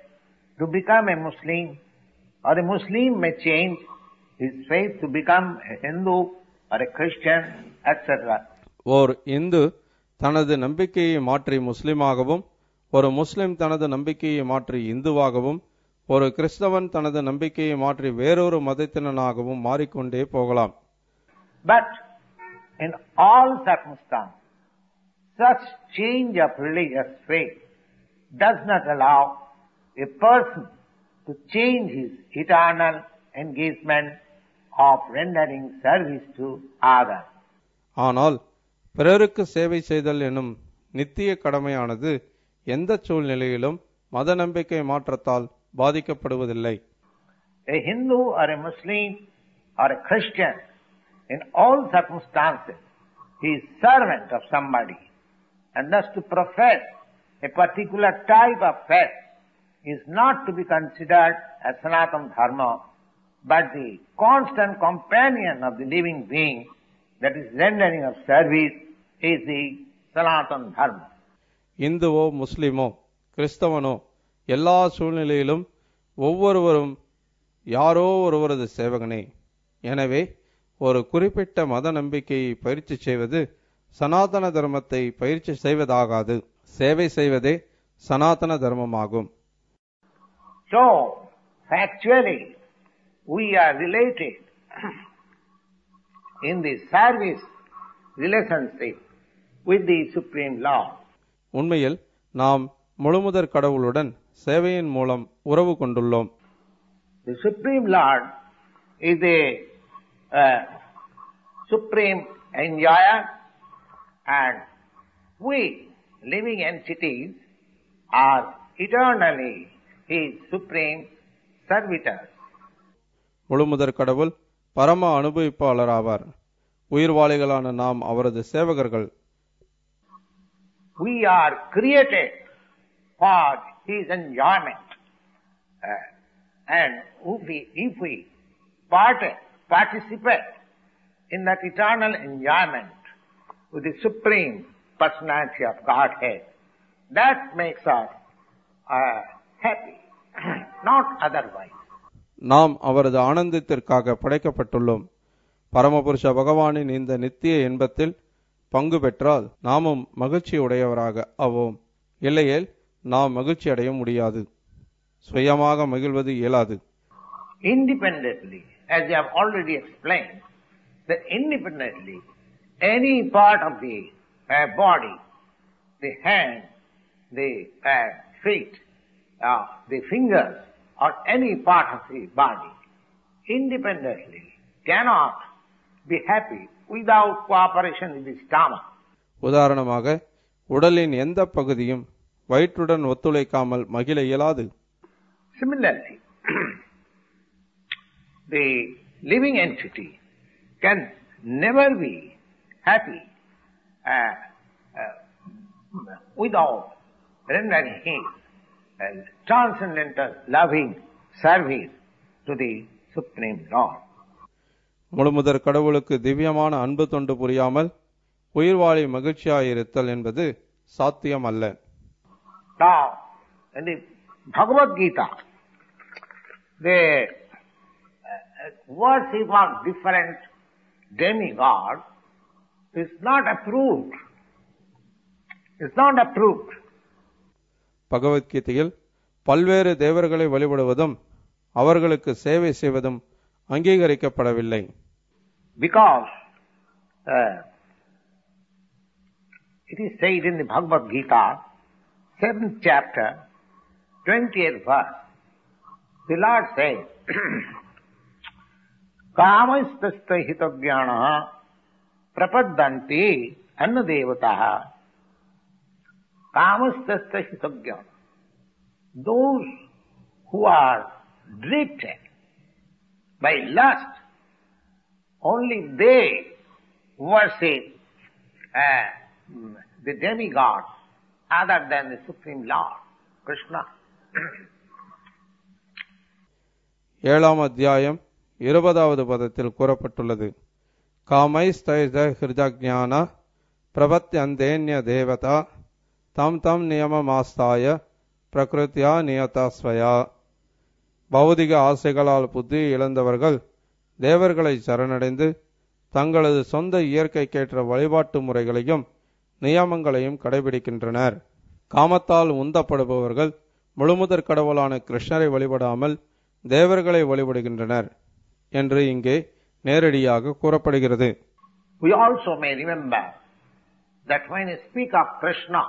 to become a Muslim, or a Muslim may change his faith to become a Hindu or a Christian, etc. ஓர் இந்து தனது நம்பிக்கையை மாற்றி முஸ்லிமாகவும், ஒரு முஸ்லிம் தனது நம்பிக்கையை மாற்றி இந்துவாகவும், ஒரு கிறிஸ்தவன் தனது நம்பிக்கையை மாற்றி வேறொரு மதத்தினனாகவும் மாறிக்கொண்டே போகலாம். But in all circumstances, such change of religious faith does not allow a person to change his eternal engagement of rendering service to others. ஆனால் பிறருக்கு சேவை செய்தல் எனும் நித்திய கடமையானது எந்த சூழ்நிலையிலும் மத நம்பிக்கை மாற்றத்தால் பாதிக்கப்படுவதில்லை. A Hindu or a Muslim or a Christian, in all circumstances, he is servant of somebody, and thus to profess a particular type of faith is not to be considered as Sanatana Dharma, but the constant companion of the living being, that is rendering of service, is the Sanatana Dharma. இந்துவோ முஸ்லிமோ கிறிஸ்தவனோ எல்லா சூழ்நிலையிலும் ஒவ்வொருவரும் யாரோ ஒருவரது சேவகனே, எனவே ஒரு குறிப்பிட்ட மத நம்பிக்கையை பயிற்சி செய்வது சனாதன தர்மத்தை பயிற்சி செய்வதாகாது. சேவை செய்வதே சனாதன தர்மமாகும். So, factually, we are related in the service relationship with the Supreme Lord. உண்மையில் நாம் முழுமுதற் கடவுளுடன் சேவையின் மூலம் உறவு கொண்டுள்ளோம். The Supreme Lord is a supreme enjoyer, and we, living entities, are eternally His supreme servitors. முழுமுதற் கடவுள் பரம அனுபவிப்பாளர் ஆவார். உயிர்வாளிகளான நாம் அவரது சேவகர்கள். We are created for His enjoyment, and if we participate in that eternal enjoyment with the Supreme Personality of Godhead, that makes us happy, not otherwise. நாம் அவரது ஆனந்தத்திற்காக படைக்கப்பட்டுள்ளோம். பரமபுருஷ பகவானின் இந்த நித்திய இன்பத்தில் பங்கு பெற்றால் நாமும் மகிழ்ச்சி உடையவராக ஆவோம். இல்லையேல் நாம் மகிழ்ச்சி அடைய முடியாது. சுயமாக மகிழ்வது இயலாது. Independently, as I have already explained, that independently any part of the body, the hand, the feet, the fingers, or any part of the body, independently cannot be happy without cooperation with the stomach. உதாரணமாக உடலின் எந்த பகுதியும் வயிற்றுடன் ஒத்துழைக்காமல் மகிழ இயலாது. Similarly, the living entity can never be happy without rendering his transcendental loving service to the Supreme Lord. முழுமுதற் கடவுளுக்கு திவ்யமான அன்பு தொண்டு புரியாமல் உயிர்வாழி மகிழ்ச்சியாயிருத்தல் என்பது சாத்தியம் அல்ல. Now, in the Bhagavad Gita, the worship of different demigods is not approved. It's not approved. பகவத்கீதையில் பல்வேறு தேவர்களை வழிபடுவதும் அவர்களுக்கு சேவை செய்வதும் அங்கீகரிக்கப்படவில்லை. Because it is said in the Bhagavad Gita, 7th chapter, 20th verse, the Lord says, Kamastasya hitavyana prapaddanti annadevataha. Kamastasya hitavyana. Those who are drifted by lust, only they worship the demigods other than the Supreme Lord, Krishna. 7ஆம் அத்தியாயம் 20வது பதத்தில் கூறப்பட்டுள்ளது. காமைஸ்தைத ஹிருதஜ்ஞான பிரபத்யந்தேன்ய தேவதா தம் தம் நியமமாஸ்தாய பிரகிருத்தியா நியதாஸ்வயா. பௌதிக ஆசைகளால் புத்தி இழந்தவர்கள் தேவர்களை சரணடைந்து தங்களது சொந்த இயற்கைக்கேற்ற வழிபாட்டு முறைகளையும் நியமங்களையும் கடைபிடிக்கின்றனர். காமத்தால் உந்தப்படுபவர்கள் முழுமுதற் கடவுளான கிருஷ்ணரை வழிபடாமல் தேவர்களை வழிபடுகின்றனர் என்று இங்கே நேரடியாக கூறப்படுகிறது. We also may remember that when you speak of Krishna,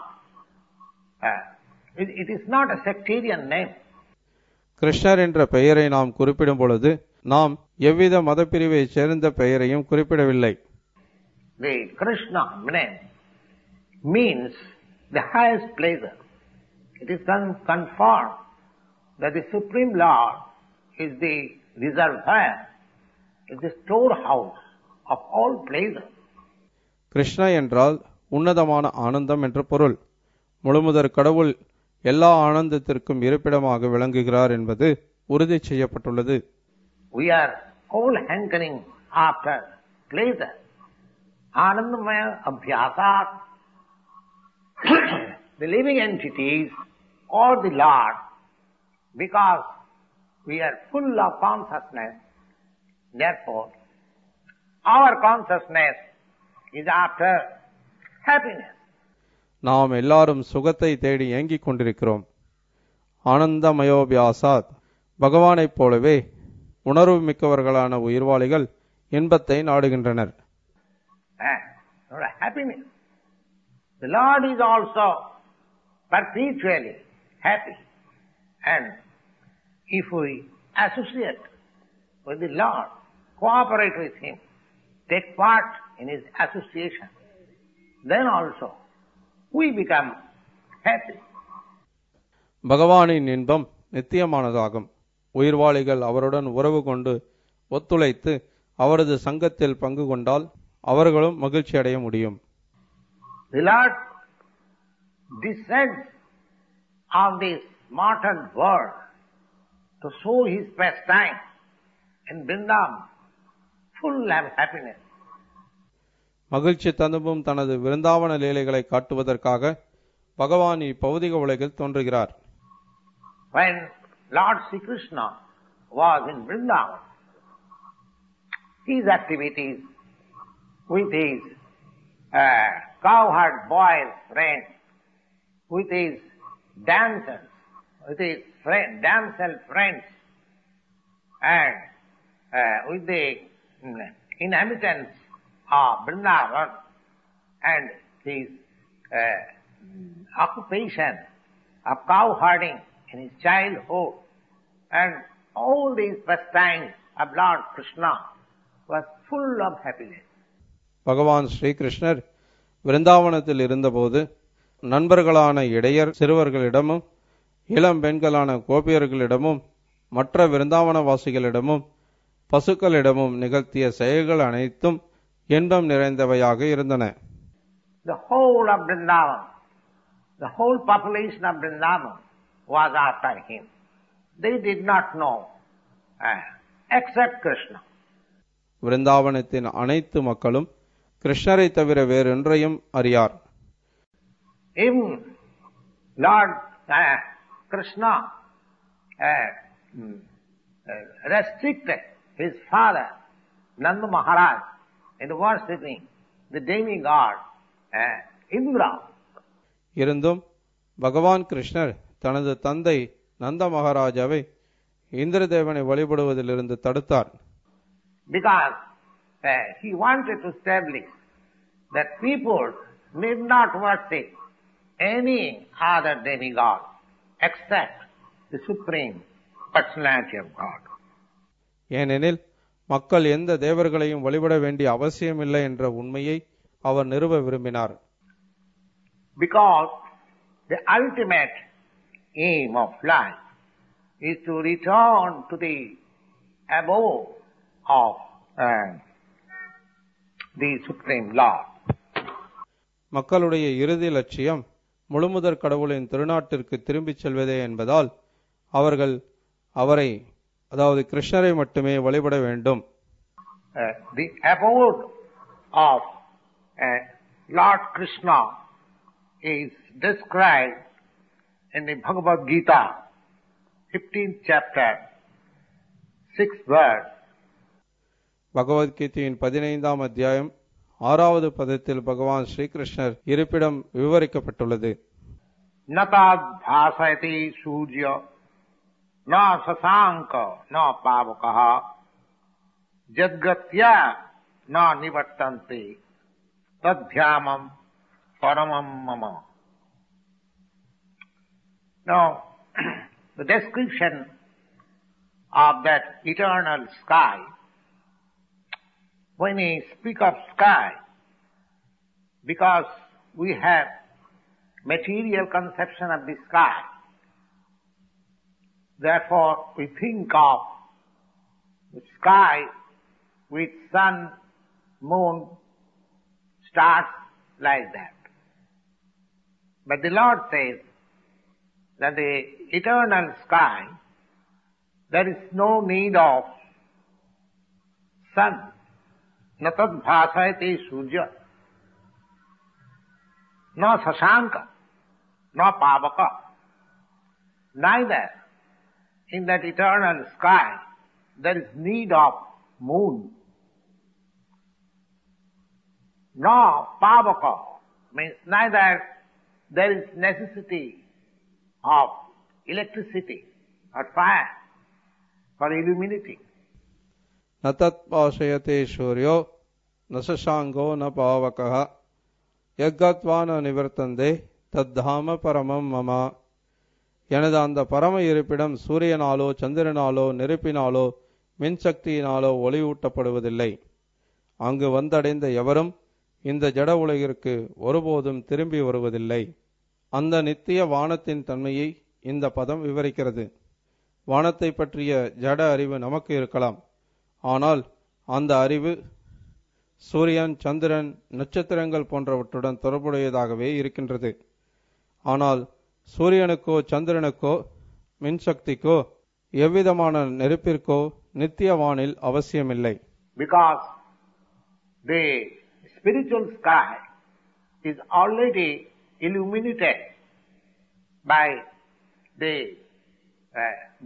it is not a sectarian name. கிருஷ்ணர் என்ற பெயரை நாம் குறிப்பிடும் பொழுது நாம் எவ்வித மதப்பிரிவை சேர்ந்த பெயரையும் குறிப்பிடவில்லை. The Krishna name means the highest pleasure. It is confirmed that the Supreme Lord is the reservoir, is the storehouse of all pleasure. Krishna என்றால் உன்னதமான ஆனந்தம் என்று பொருள். முழுமுதற் கடவுள் எல்லா ஆனந்தத்திற்கும் இருப்பிடமாக விளங்குகிறார் என்பது உறுதி செய்யப்பட்டுள்ளது. We are all hankering after pleasure. Anandamaya abhyasat. The living entities or the Lord, because we are full of consciousness, therefore our consciousness is after happiness. நாம் எல்லாரும் சுகத்தை தேடி ஏங்கிக் கொண்டிருக்கிறோம். ஆனந்தமயோபியாசாத், பகவானைப் போலவே உணர்வு மிக்கவர்களான உயிர்வாளிகள் இன்பத்தை நாடுகின்றனர். Happiness. The Lord is also perpetually happy, and if we associate with the Lord, cooperate with Him, take part in His association, then also we become happy. பகவானின் இன்பம் நித்தியமானதாகும். உயிர்வாளிகள் அவருடன் உறவு கொண்டு ஒத்துழைத்து அவரது சங்கத்தில் பங்கு கொண்டால் அவர்களும் மகிழ்ச்சி அடைய முடியும். The Lord descends on this mortal world to show His pastime in Vrindavan, full of happiness. மகிழ்ச்சி ததும்பும் தனது விருந்தாவன லீலைகளை காட்டுவதற்காக பகவான் இப்பௌதிக உலகில் தோன்றுகிறார். When Lord Sri Krishna was in Vrindavan, his activities with his cowherd boys friends, with his dancers, with his damsel friends, and with the inhabitants of Vrindavan, and his occupation of cow herding in his childhood, and all these pastimes of Lord Krishna was full of happiness. பகவான் ஸ்ரீகிருஷ்ணர் விருந்தாவனத்தில் இருந்தபோது நண்பர்களான இடையர் சிறுவர்களிடமும் இளம் பெண்களான கோபியர்களிடமும் மற்ற விருந்தாவனவாசிகளிடமும் பசுக்களிடமும் நிகழ்த்திய செயல்கள் அனைத்தும் இன்பம் நிறைந்தவையாக இருந்தன. The whole of Vrindavan, the whole population of Vrindavan was after him. They did not know except Krishna. விருந்தாவனத்தின் அனைத்து மக்களும் கிருஷ்ணரை தவிர வேறொன்றையும் அறியார். Even Lord Krishna restricted his father Nanda Maharaj in worshipping the demigod Indra. இருந்தும் பகவான் கிருஷ்ணர் தனது தந்தை நந்த மகாராஜாவை இந்திரதேவனை வழிபடுவதிலிருந்து தடுத்தார். Because he wanted to establish that people need not worship any other demigod except the Supreme Personality of God. ஏனெனில் மக்கள் எந்த தேவர்களையும் வழிபட வேண்டிய அவசியமில்லை என்ற உண்மையை அவர் நிறுவ விரும்பினார். Because the ultimate aim of life is to return to the abode of the Supreme Lord. மக்களுடைய இறுதி லட்சியம் முழுமுதற் கடவுளின் திருநாட்டிற்கு திரும்பிச் செல்வதே என்பதால் அவர்கள் அவரை, அதாவது கிருஷ்ணரை மட்டுமே வழிபட வேண்டும். The abode of Lord Krishna is described in the Bhagavad Gita, 15th chapter, 6th verse. பகவத்கீதையின் 15ஆம் அத்தியாயம் 6வது பதத்தில் பகவான் ஸ்ரீகிருஷ்ணர் இருப்பிடம் விவரிக்கப்பட்டுள்ளது. நதாத் பாசயதி சூர்ய ந சசாங்க ந பாவகः ஜத்கத்யா ந நிவர்த்தந்தி தத்யாமம் பரமம் மம. Now, the description of that eternal sky, when we speak of sky, because we have material conception of the sky, therefore we think of the sky with sun, moon, stars, like that. But the Lord says that the eternal sky, there is no need of sun. न तद भासयते सूर्य न शशांक न पावक. Neither in that eternal sky there is need of moon, no pavaka, means neither there is necessity of electricity or fire for illuminating. न तत्पाशयते सूर्यो न शशांको न पावकः यद्गत्वा न निवर्तन्ते தத்தாம பரமம் மமா. எனது அந்த பரம இருப்பிடம் சூரியனாலோ சந்திரனாலோ நெருப்பினாலோ மின்சக்தியினாலோ ஒளியூட்டப்படுவதில்லை. அங்கு வந்தடைந்த எவரும் இந்த ஜட உலகிற்கு ஒருபோதும் திரும்பி வருவதில்லை. அந்த நித்திய வானத்தின் தன்மையை இந்த பதம் விவரிக்கிறது. வானத்தை பற்றிய ஜட அறிவு நமக்கு இருக்கலாம், ஆனால் அந்த அறிவு சூரியன், சந்திரன், நட்சத்திரங்கள் போன்றவற்றுடன் தொடர்புடையதாகவே இருக்கின்றது. ஆனால் சூரியனுக்கோ சந்திரனுக்கோ மின்சக்திக்கோ எவ்விதமான நெருப்பிற்கோ நித்திய வானில் அவசியமில்லை. Because the spiritual sky is already illuminated by the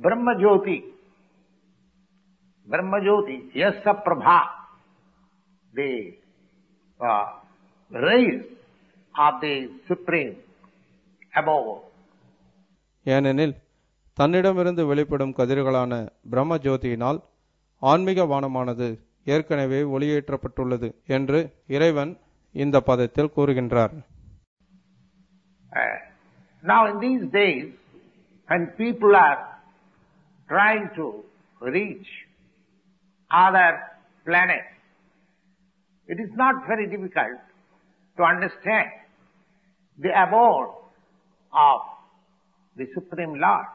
Brahma Jyoti, Yasa Prabha, the rays of the Supreme above. ஏனெனில் தன்னிடமிருந்து வெளிப்படும் கதிர்களான பிரம்ம ஜோதியினால் ஆன்மீக வானமானது ஏற்கனவே ஒளியேற்றப்பட்டுள்ளது என்று இறைவன் இந்த பதத்தில் கூறுகின்றார். Now in these days, when people are trying to reach other planets, it is not very difficult to understand the abode of the Supreme Lord.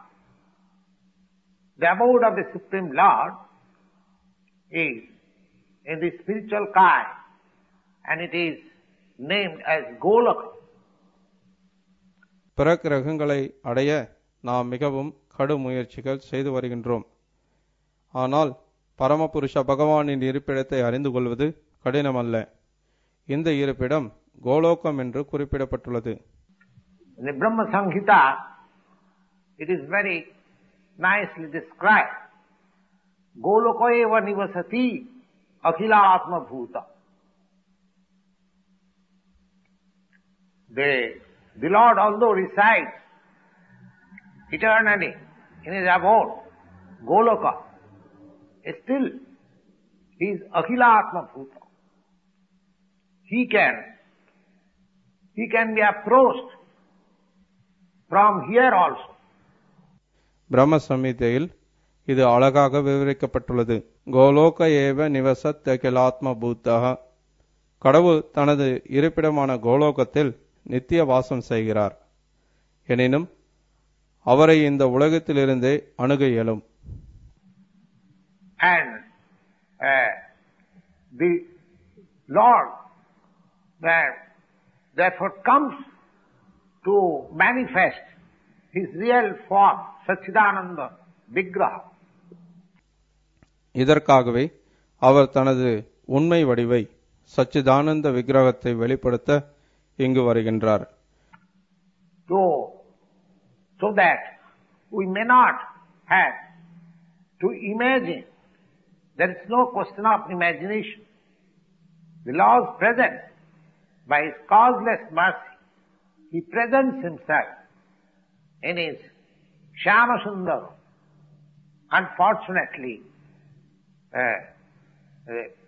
The abode of the Supreme Lord is in the spiritual sky, and it is named as Golaka. பிற கிரகங்களை அடைய நாம் மிகவும் கடும் முயற்சிகள் செய்து வருகின்றோம். ஆனால் பரமபுருஷ பகவானின் இருப்பிடத்தை அறிந்து கொள்வது கடினமல்ல. இந்த இருப்பிடம் கோலோகம் என்று குறிப்பிடப்பட்டுள்ளது. In the Brahma Samhita, it is very nicely described. Goloko eva nivasati akhila atma bhuta. The Lord, although resides eternally in his abode, Goloka, still he is akhila atma bhuta. He can be approached from here also. பிரம்ம சம்ஹிதையில் இது அழகாக விவரிக்கப்பட்டுள்ளது. கோலோக ஏவ நிவசத் அகிலாத்ம பூத்தஹ. கடவுள் தனது இருப்பிடமான கோலோகத்தில் நித்திய வாசம் செய்கிறார். எனினும் அவரை இந்த உலகத்திலிருந்தே அணுக இயலும். And the Lord therefore comes to manifest his real form, Satchidananda Vigraha. இதற்காகவே அவர் தனது உண்மை வடிவை சச்சிதானந்த விக்கிரகத்தை வெளிப்படுத்த இங்கு வருகின்றார். So that we may not have to imagine. There is no question of imagination. The Lord's presence, by his causeless mercy, he presents himself in his Shyama Sundar. Unfortunately,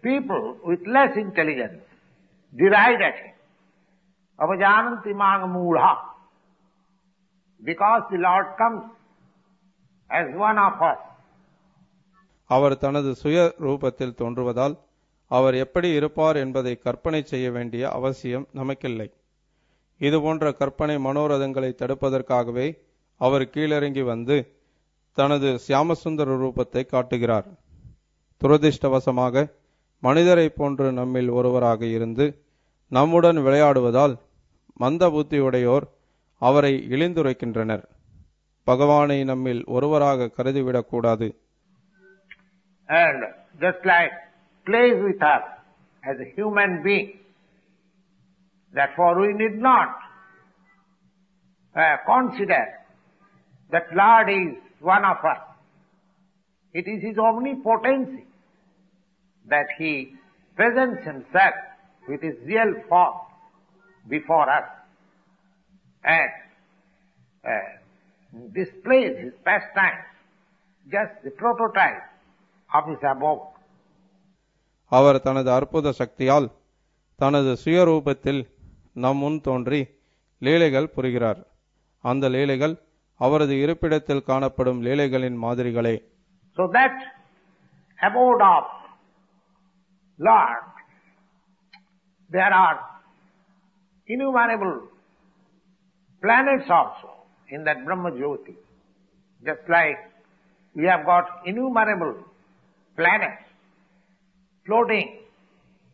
people with less intelligence deride at him. Avajananti manga moodha. Because the Lord comes as one of us. அவர் தனது சுய ரூபத்தில் தோன்றுவதால் அவர் எப்படி இருப்பார் என்பதை கற்பனை செய்ய வேண்டிய அவசியம் நமக்கில்லை. இதுபோன்ற கற்பனை மனோரதங்களை தடுப்பதற்காகவே அவர் கீழிறங்கி வந்து தனது சியாமசுந்தர ரூபத்தை காட்டுகிறார். துரதிர்ஷ்டவசமாக மனிதரை போன்று நம்மில் ஒருவராக இருந்து நம்முடன் விளையாடுவதால் மந்த புத்தியுடையோர் அவரை இழிந்துரைக்கின்றனர். பகவானை நம்மில் ஒருவராக கருதிவிடக்கூடாது. And just like plays with us as a human being, therefore we need not consider that Lord is one of us. It is his omnipotency that he presents himself with his real form before us and displays his pastimes, just the prototype of his abode. அவர் தனது அற்புத சக்தியால் தனது சுயரூபத்தில் நம் முன் தோன்றி லீலைகள் புரிகிறார். அந்த லீலைகள் அவரது இருப்பிடத்தில் காணப்படும் லீலைகளின் மாதிரிகளே. So that abode of Lord, there are innumerable planets also in that Brahma Jyoti. Just like we have got innumerable planets floating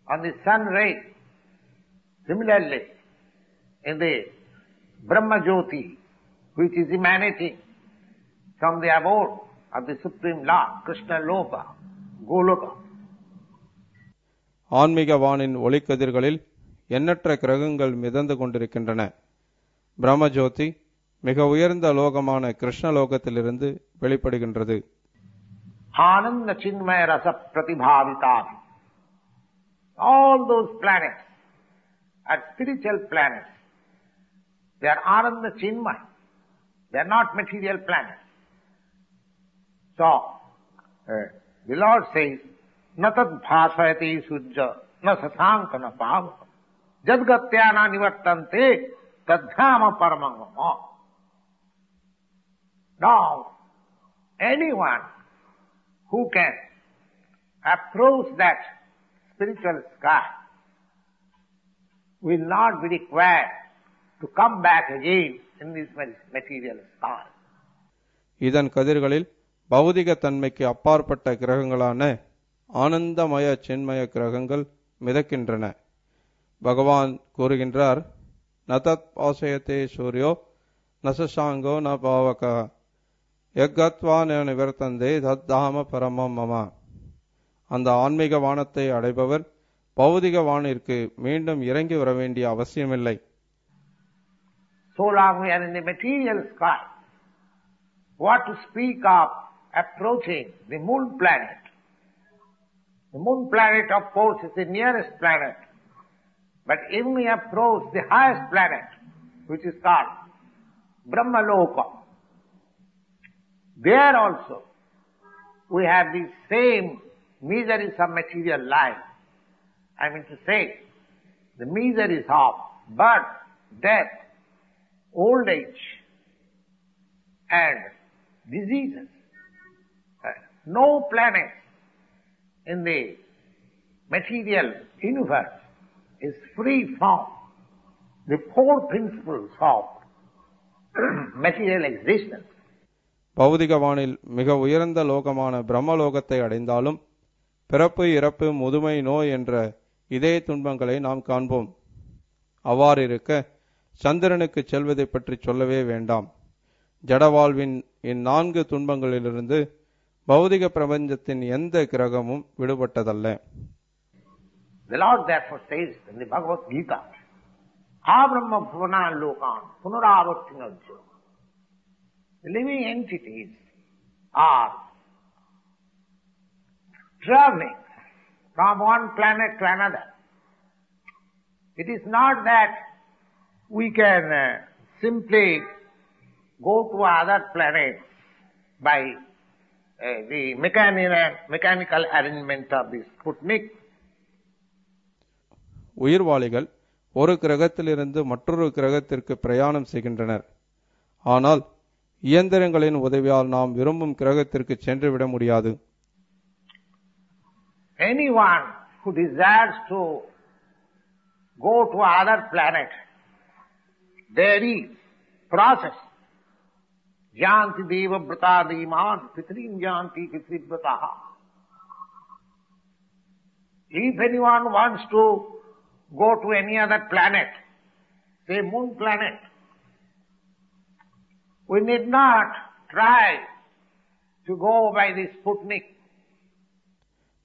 on the sun rays. Similarly, in the Brahma Jyoti, which is emanating from the abode of the Supreme Lord, Krishna Loka, Goloka. ஆன்மீக வானின் ஒளிக்கதிர்களில் எண்ணற்ற கிரகங்கள் மிதந்து கொண்டிருக்கின்றன. பிரம்மஜோதி மிக உயர்ந்த லோகமான கிருஷ்ணலோகத்திலிருந்து வெளிப்படுகின்றது. ஆனந்த சின்மய ரச பிரதிபாவிதாதி. All those planets are spiritual planets. They are Ananda Chinmay. They are not material planets. So, the Lord says, na tad bhasayati sujja, na sasanka na pava, jadgatyana nivartante, tadhyama paramangama. Now, anyone who can approach that spiritual sky will not be required to come back again in this material sky. இதன் கதிர்களில் பௌதிக தன்மைக்கு அப்பாற்பட்ட கிரகங்களான ஆனந்தமய சின்மய கிரகங்கள் மிதக்கின்றன. பகவான் கூறுகின்றார், நதத் பாசயத்தே சூரியோ நசசாங்கோ ந பாவக யத்கத்வா நிவர்த்தந்தே தத்தாம பரமம் மம. அந்த ஆன்மீக வானத்தை அடைபவர் பௌதிக வானிற்கு மீண்டும் இறங்கி வர வேண்டிய அவசியமில்லை. So long we are in the material sky, what to speak of approaching the moon planet? The moon planet, of course, is the nearest planet. But if we approach the highest planet, which is called Brahmaloka, there also we have the same miseries of material life. I mean to say, the miseries of birth, death, old age, and diseases. No planet in the material universe is free from the four principles of material existence. பௌதிக வானில் மிக உயர்ந்த லோகமான பிரம்மலோகத்தை அடைந்தாலும் பிறப்பு, இறப்பு, முதுமை, நோய் என்ற இதே துன்பங்களை நாம் காண்போம். அவ்வாறிருக்க சந்திரனுக்கு செல்வதை பற்றி சொல்லவே வேண்டாம். ஜடவாழ்வின் இந்நான்கு துன்பங்களிலிருந்து பௌதிக பிரபஞ்சத்தின் எந்த கிரகமும் விடுபட்டதல்ல. The Lord therefore says in the Bhagavad Gita, Abrahma bhuvana lokan punaravartinajyo. The living entities are traveling from one planet to another. It is not that we can simply go to other planets by the mechanical arrangement of the Sputnik. உயிர்வாளிகள் ஒரு கிரகத்திலிருந்து மற்றொரு கிரகத்திற்கு பிரயாணம் செய்கின்றனர். ஆனால் இயந்திரங்களின் உதவியால் நாம் விரும்பும் கிரகத்திற்கு சென்றுவிட முடியாது. Anyone who desires to go to other planet, there is process. Janti deva vrata diman pitrim janti pitrivrataha. If anyone wants to go to any other planet, say moon planet, we need not try to go by the Sputnik.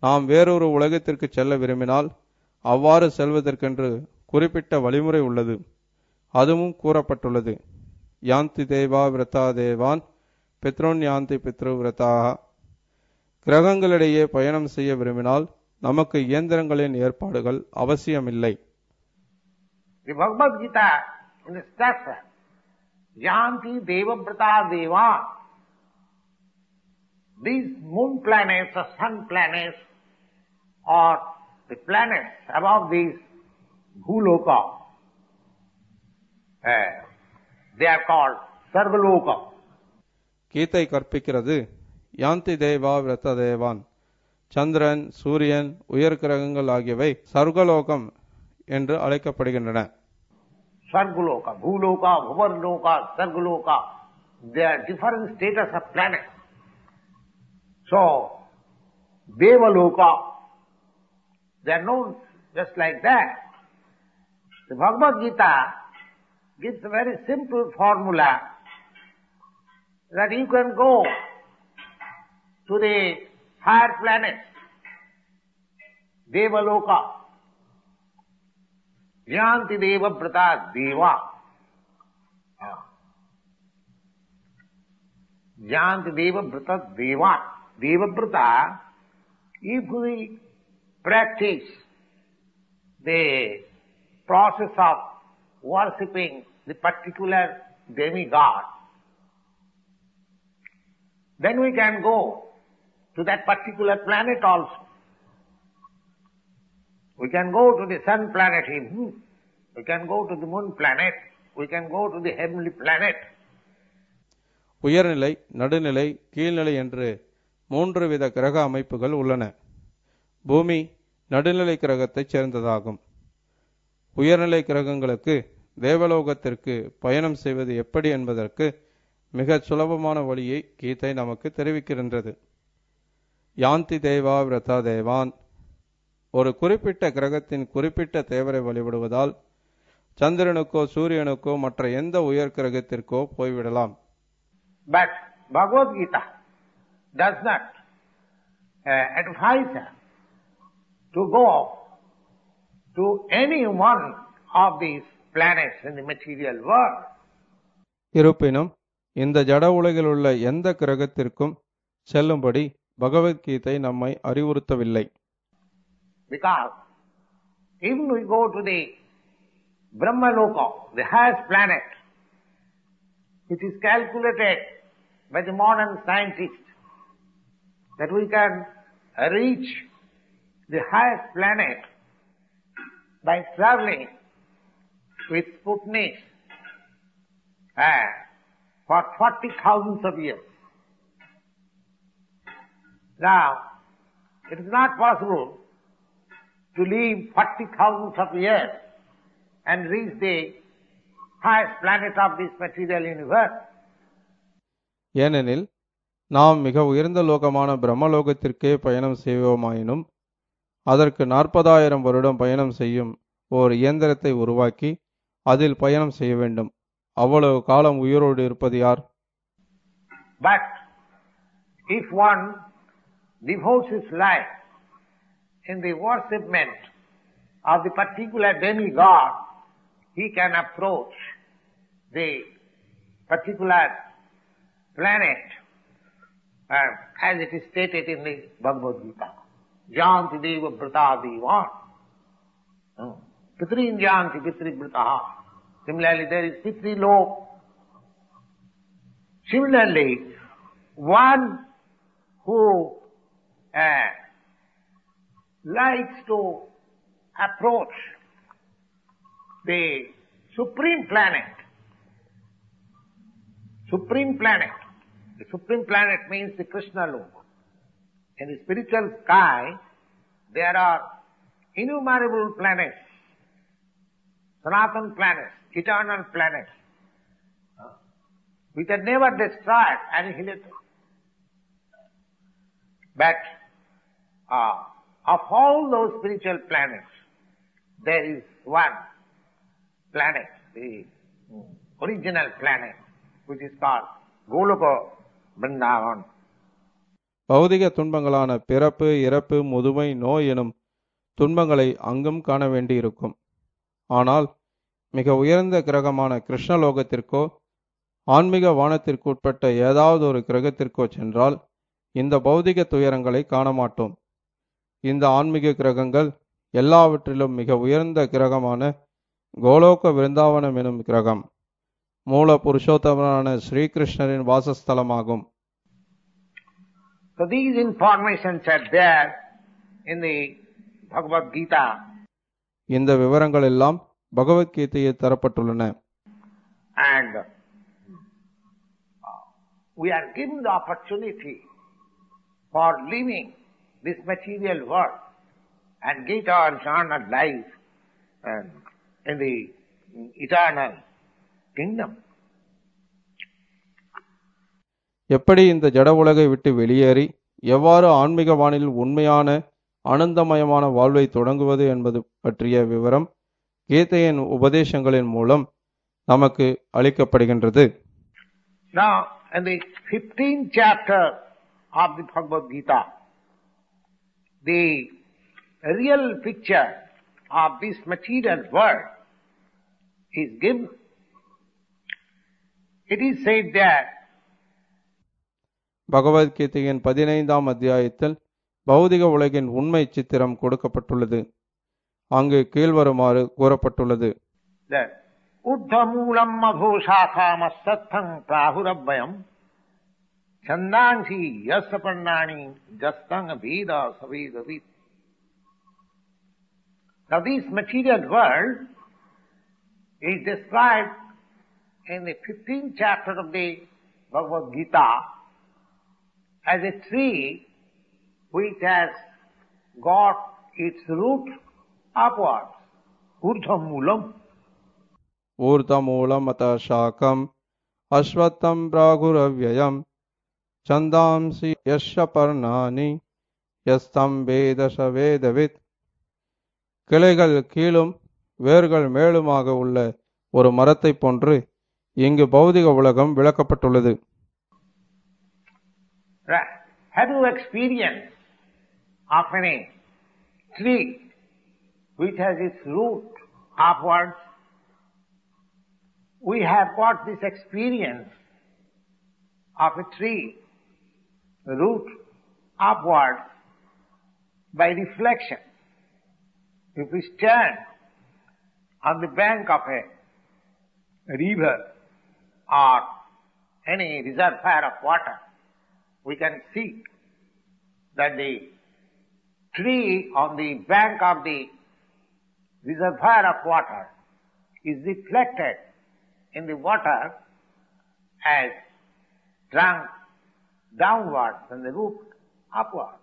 நாம் வேறொரு உலகத்திற்கு செல்ல விரும்பினால் அவ்வாறு செல்வதற்கென்று குறிப்பிட்ட வழிமுறை உள்ளது. அதுவும் கூறப்பட்டுள்ளது. யாந்தி தேவா விரதா தேவான் பித்ரோன் யாந்தி பித்ரு விரதா. கிரகங்களிடையே பயணம் செய்ய விரும்பினால் நமக்கு இயந்திரங்களின் ஏற்பாடுகள் அவசியமில்லை. The Bhagavad Gita instructs us, Yanti Devabrata Deva. These moon planets or sun planets or the planets above these Bhuloka, they are called Sarvaloka. கீதை கற்பிக்கிறது, யாந்தி தேவா விரத தேவான், சந்திரன், சூரியன், உயர் கிரகங்கள் ஆகியவை சர்வலோகம் என்று அழைக்கப்படுகின்றன. Sarvaloka, Bhuloka, Bhuvarloka, Sarvaloka, they are different status of planets. So, Devaloka, they are known just like that. The Bhagavad Gita gives a very simple formula that you can go to the higher planets, Devaloka, Yanti Deva Brata Deva. Yanti Deva Brata Deva. Deva Brata, if we practice the process of worshipping the particular demigod, then we can go to that particular planet also. We can go to the sun planet, we can go to the moon planet, we can go to the heavenly planet. உயர்நிலை, நடுநிலை, கீழ்நிலை என்று 3 வித கிரக அமைப்புகள் உள்ளன. பூமி நடுநிலை கிரகத்தைச் சேர்ந்ததாகும். உயர்நிலை கிரகங்களுக்கு தேவலோகத்திற்கு பயணம் செய்வது எப்படி என்பதற்கு மிக சுலபமான வழியை கீதை நமக்கு தெரிவிக்கின்றது. யாந்தி தேவா விரதா தேவான். ஒரு குறிப்பிட்ட கிரகத்தின் குறிப்பிட்ட தேவரை வழிபடுவதால் சந்திரனுக்கோ சூரியனுக்கோ மற்ற எந்த உயர் கிரகத்திற்கோ போய்விடலாம். But Bhagavad Gita does not advise us to go to any one of these planets in the material world. இருப்பினும் இந்த ஜட உலகில் உள்ள எந்த கிரகத்திற்கும் செல்லும்படி பகவத்கீதை நம்மை அறிவுறுத்தவில்லை. Because even we go to the Brahmaloka, the highest planet, it is calculated by the modern scientists that we can reach the highest planet by traveling with Sputnik for 40,000 of years. Now, it is not possible to live 40,000 of years and reach the highest planet of this material universe. ஏனெனில் நாம் மிக உயர்ந்த லோகமான பிரம்மலோகத்திற்கே பயணம் செய்வோமாயினும் அதற்கு 40,000 வருடம் பயணம் செய்யும் ஓர் இயந்திரத்தை உருவாக்கி அதில் பயணம் செய்ய வேண்டும். அவ்வளவு காலம் உயிரோடு இருப்பது யார்? But if one devotes his life in the worshipment of the particular demigod, he can approach the particular planet as it is stated in the Bhagavad Gita. Janti Deva Brata Devan. Pitri Janti Pitri Brata. Similarly, there is Pitri Lok. Similarly, one who likes to approach the supreme planet. Supreme planet. The supreme planet means the Krishna Loka. In the spiritual sky, there are innumerable planets, Sanatan planets, eternal planets, which are never destroyed, annihilated. But of all those spiritual planets, there is one planet, the original planet, which is called Goloka Vrindavan. பௌதிக துன்பங்களான பிறப்பு, இறப்பு, முதுமை, நோய் எனும் துன்பங்களை அங்கும் காண வேண்டியிருக்கும். ஆனால் மிக உயர்ந்த கிரகமான கிருஷ்ணலோகத்திற்கோ ஆன்மீக வானத்திற்கு உட்பட்ட ஏதாவது ஒரு கிரகத்திற்கோ சென்றால் இந்த பௌதிக துயரங்களை காண மாட்டோம். இந்த ஆன்மீக கிரகங்கள் எல்லாவற்றிலும் மிக உயர்ந்த கிரகமான கோலோக விருந்தாவனம் எனும் கிரகம் மூல புருஷோத்தமனான ஸ்ரீகிருஷ்ணரின் வாசஸ்தலமாகும். So these informations are there in the Bhagavad Gita. இந்த விவரங்கள் எல்லாம் பகவத்கீதையில் தரப்பட்டுள்ளன. And we are given the opportunity for living this material world and get our eternal life in the eternal kingdom. எப்படி இந்த ஜட உலகை விட்டு வெளியேறி எவ்வாறு ஆன்மீக வானில் உண்மையான ஆனந்தமயமான வாழ்வை தொடங்குவது என்பது பற்றிய விவரம் கீதையின் உபதேசங்களின் மூலம் நமக்கு அளிக்கப்படுகின்றது. Now, in the 15th chapter of the Bhagavad Gita, the real picture of this material world is given. It is said that பகவத்கீதையின் 15ஆம் அத்தியாயத்தில் பௌதிக உலகின் உண்மை சித்திரம் கொடுக்கப்பட்டுள்ளது. அங்கு கீழ்வருமாறு கூறப்பட்டுள்ளது. உத்தமூலம் மகோஷாகாமஸ்தம் பிராஹுரபயம் சந்தான்சி யஸ்பர்ணாணி ஜஸ்தங் Veda சவேதவித். Now this material world is described in the 15th chapter of the Bhagavad Gita as a tree which has got its root upwards, urdhvamulam. ऊर्ध्वमूलम् अतः शाकम् अश्वत्थम् प्रागुरव्ययम् छन्दांसि यस्य पर्णानि यस्तं वेद स वेदवित्. கிளைகள் கீழும் வேர்கள் மேலுமாக உள்ள ஒரு மரத்தை போன்று இங்கு பௌதிக உலகம் விளக்கப்பட்டுள்ளது. Have you experienced of any tree which has its root upwards? We have got this experience of a tree root upwards by reflection. If we stand on the bank of a river or any reservoir of water, we can see that the tree on the bank of the reservoir of water is reflected in the water as trunk downwards and the root upwards.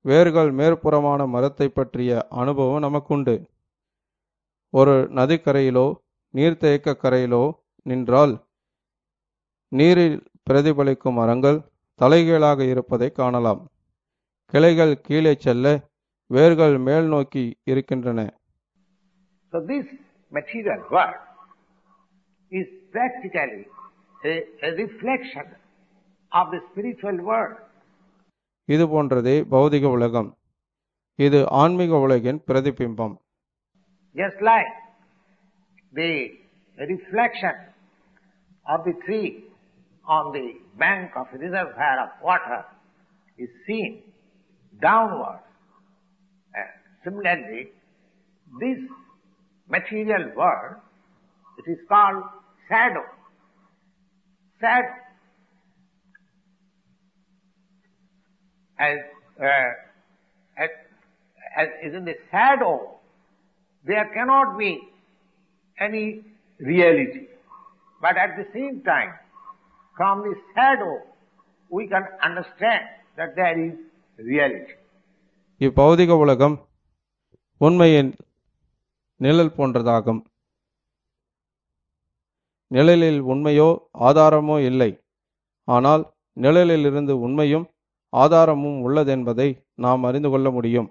வேர்கள் மேற்புறமான மரத்தை பற்றிய அனுபவம் நமக்குண்டு. ஒரு நதிக்கரையிலோ நீர்த்தேக்க கரையிலோ நின்றால் நீரில் பிரதிபலிக்கும் மரங்கள் தலைகீழாக இருப்பதை காணலாம். கிளைகள் கீழே செல்ல வேர்கள் மேல் நோக்கி இருக்கின்றன. So this material world is practically a reflection of the spiritual world. இது போன்றதே பௌதிக உலகம். இது ஆன்மீக உலகின் பிரதிபிம்பம். Just like the reflection of the tree on the bank of a reservoir of water is seen downwards. Similarly, this material world, it is called shadow. Shadow. As is in the shadow, there cannot be any reality. But at the same time, from the shadow, we can understand that there is reality. இப்பௌதிக உலகம் உண்மையின் நிழல் போன்றதாகும். நிழலில் உண்மையோ ஆதாரமோ இல்லை. ஆனால் நிழலிலிருந்து உண்மையும் ஆதாரமும் உள்ளதென்பதை நாம் அறிந்து கொள்ள முடியும்.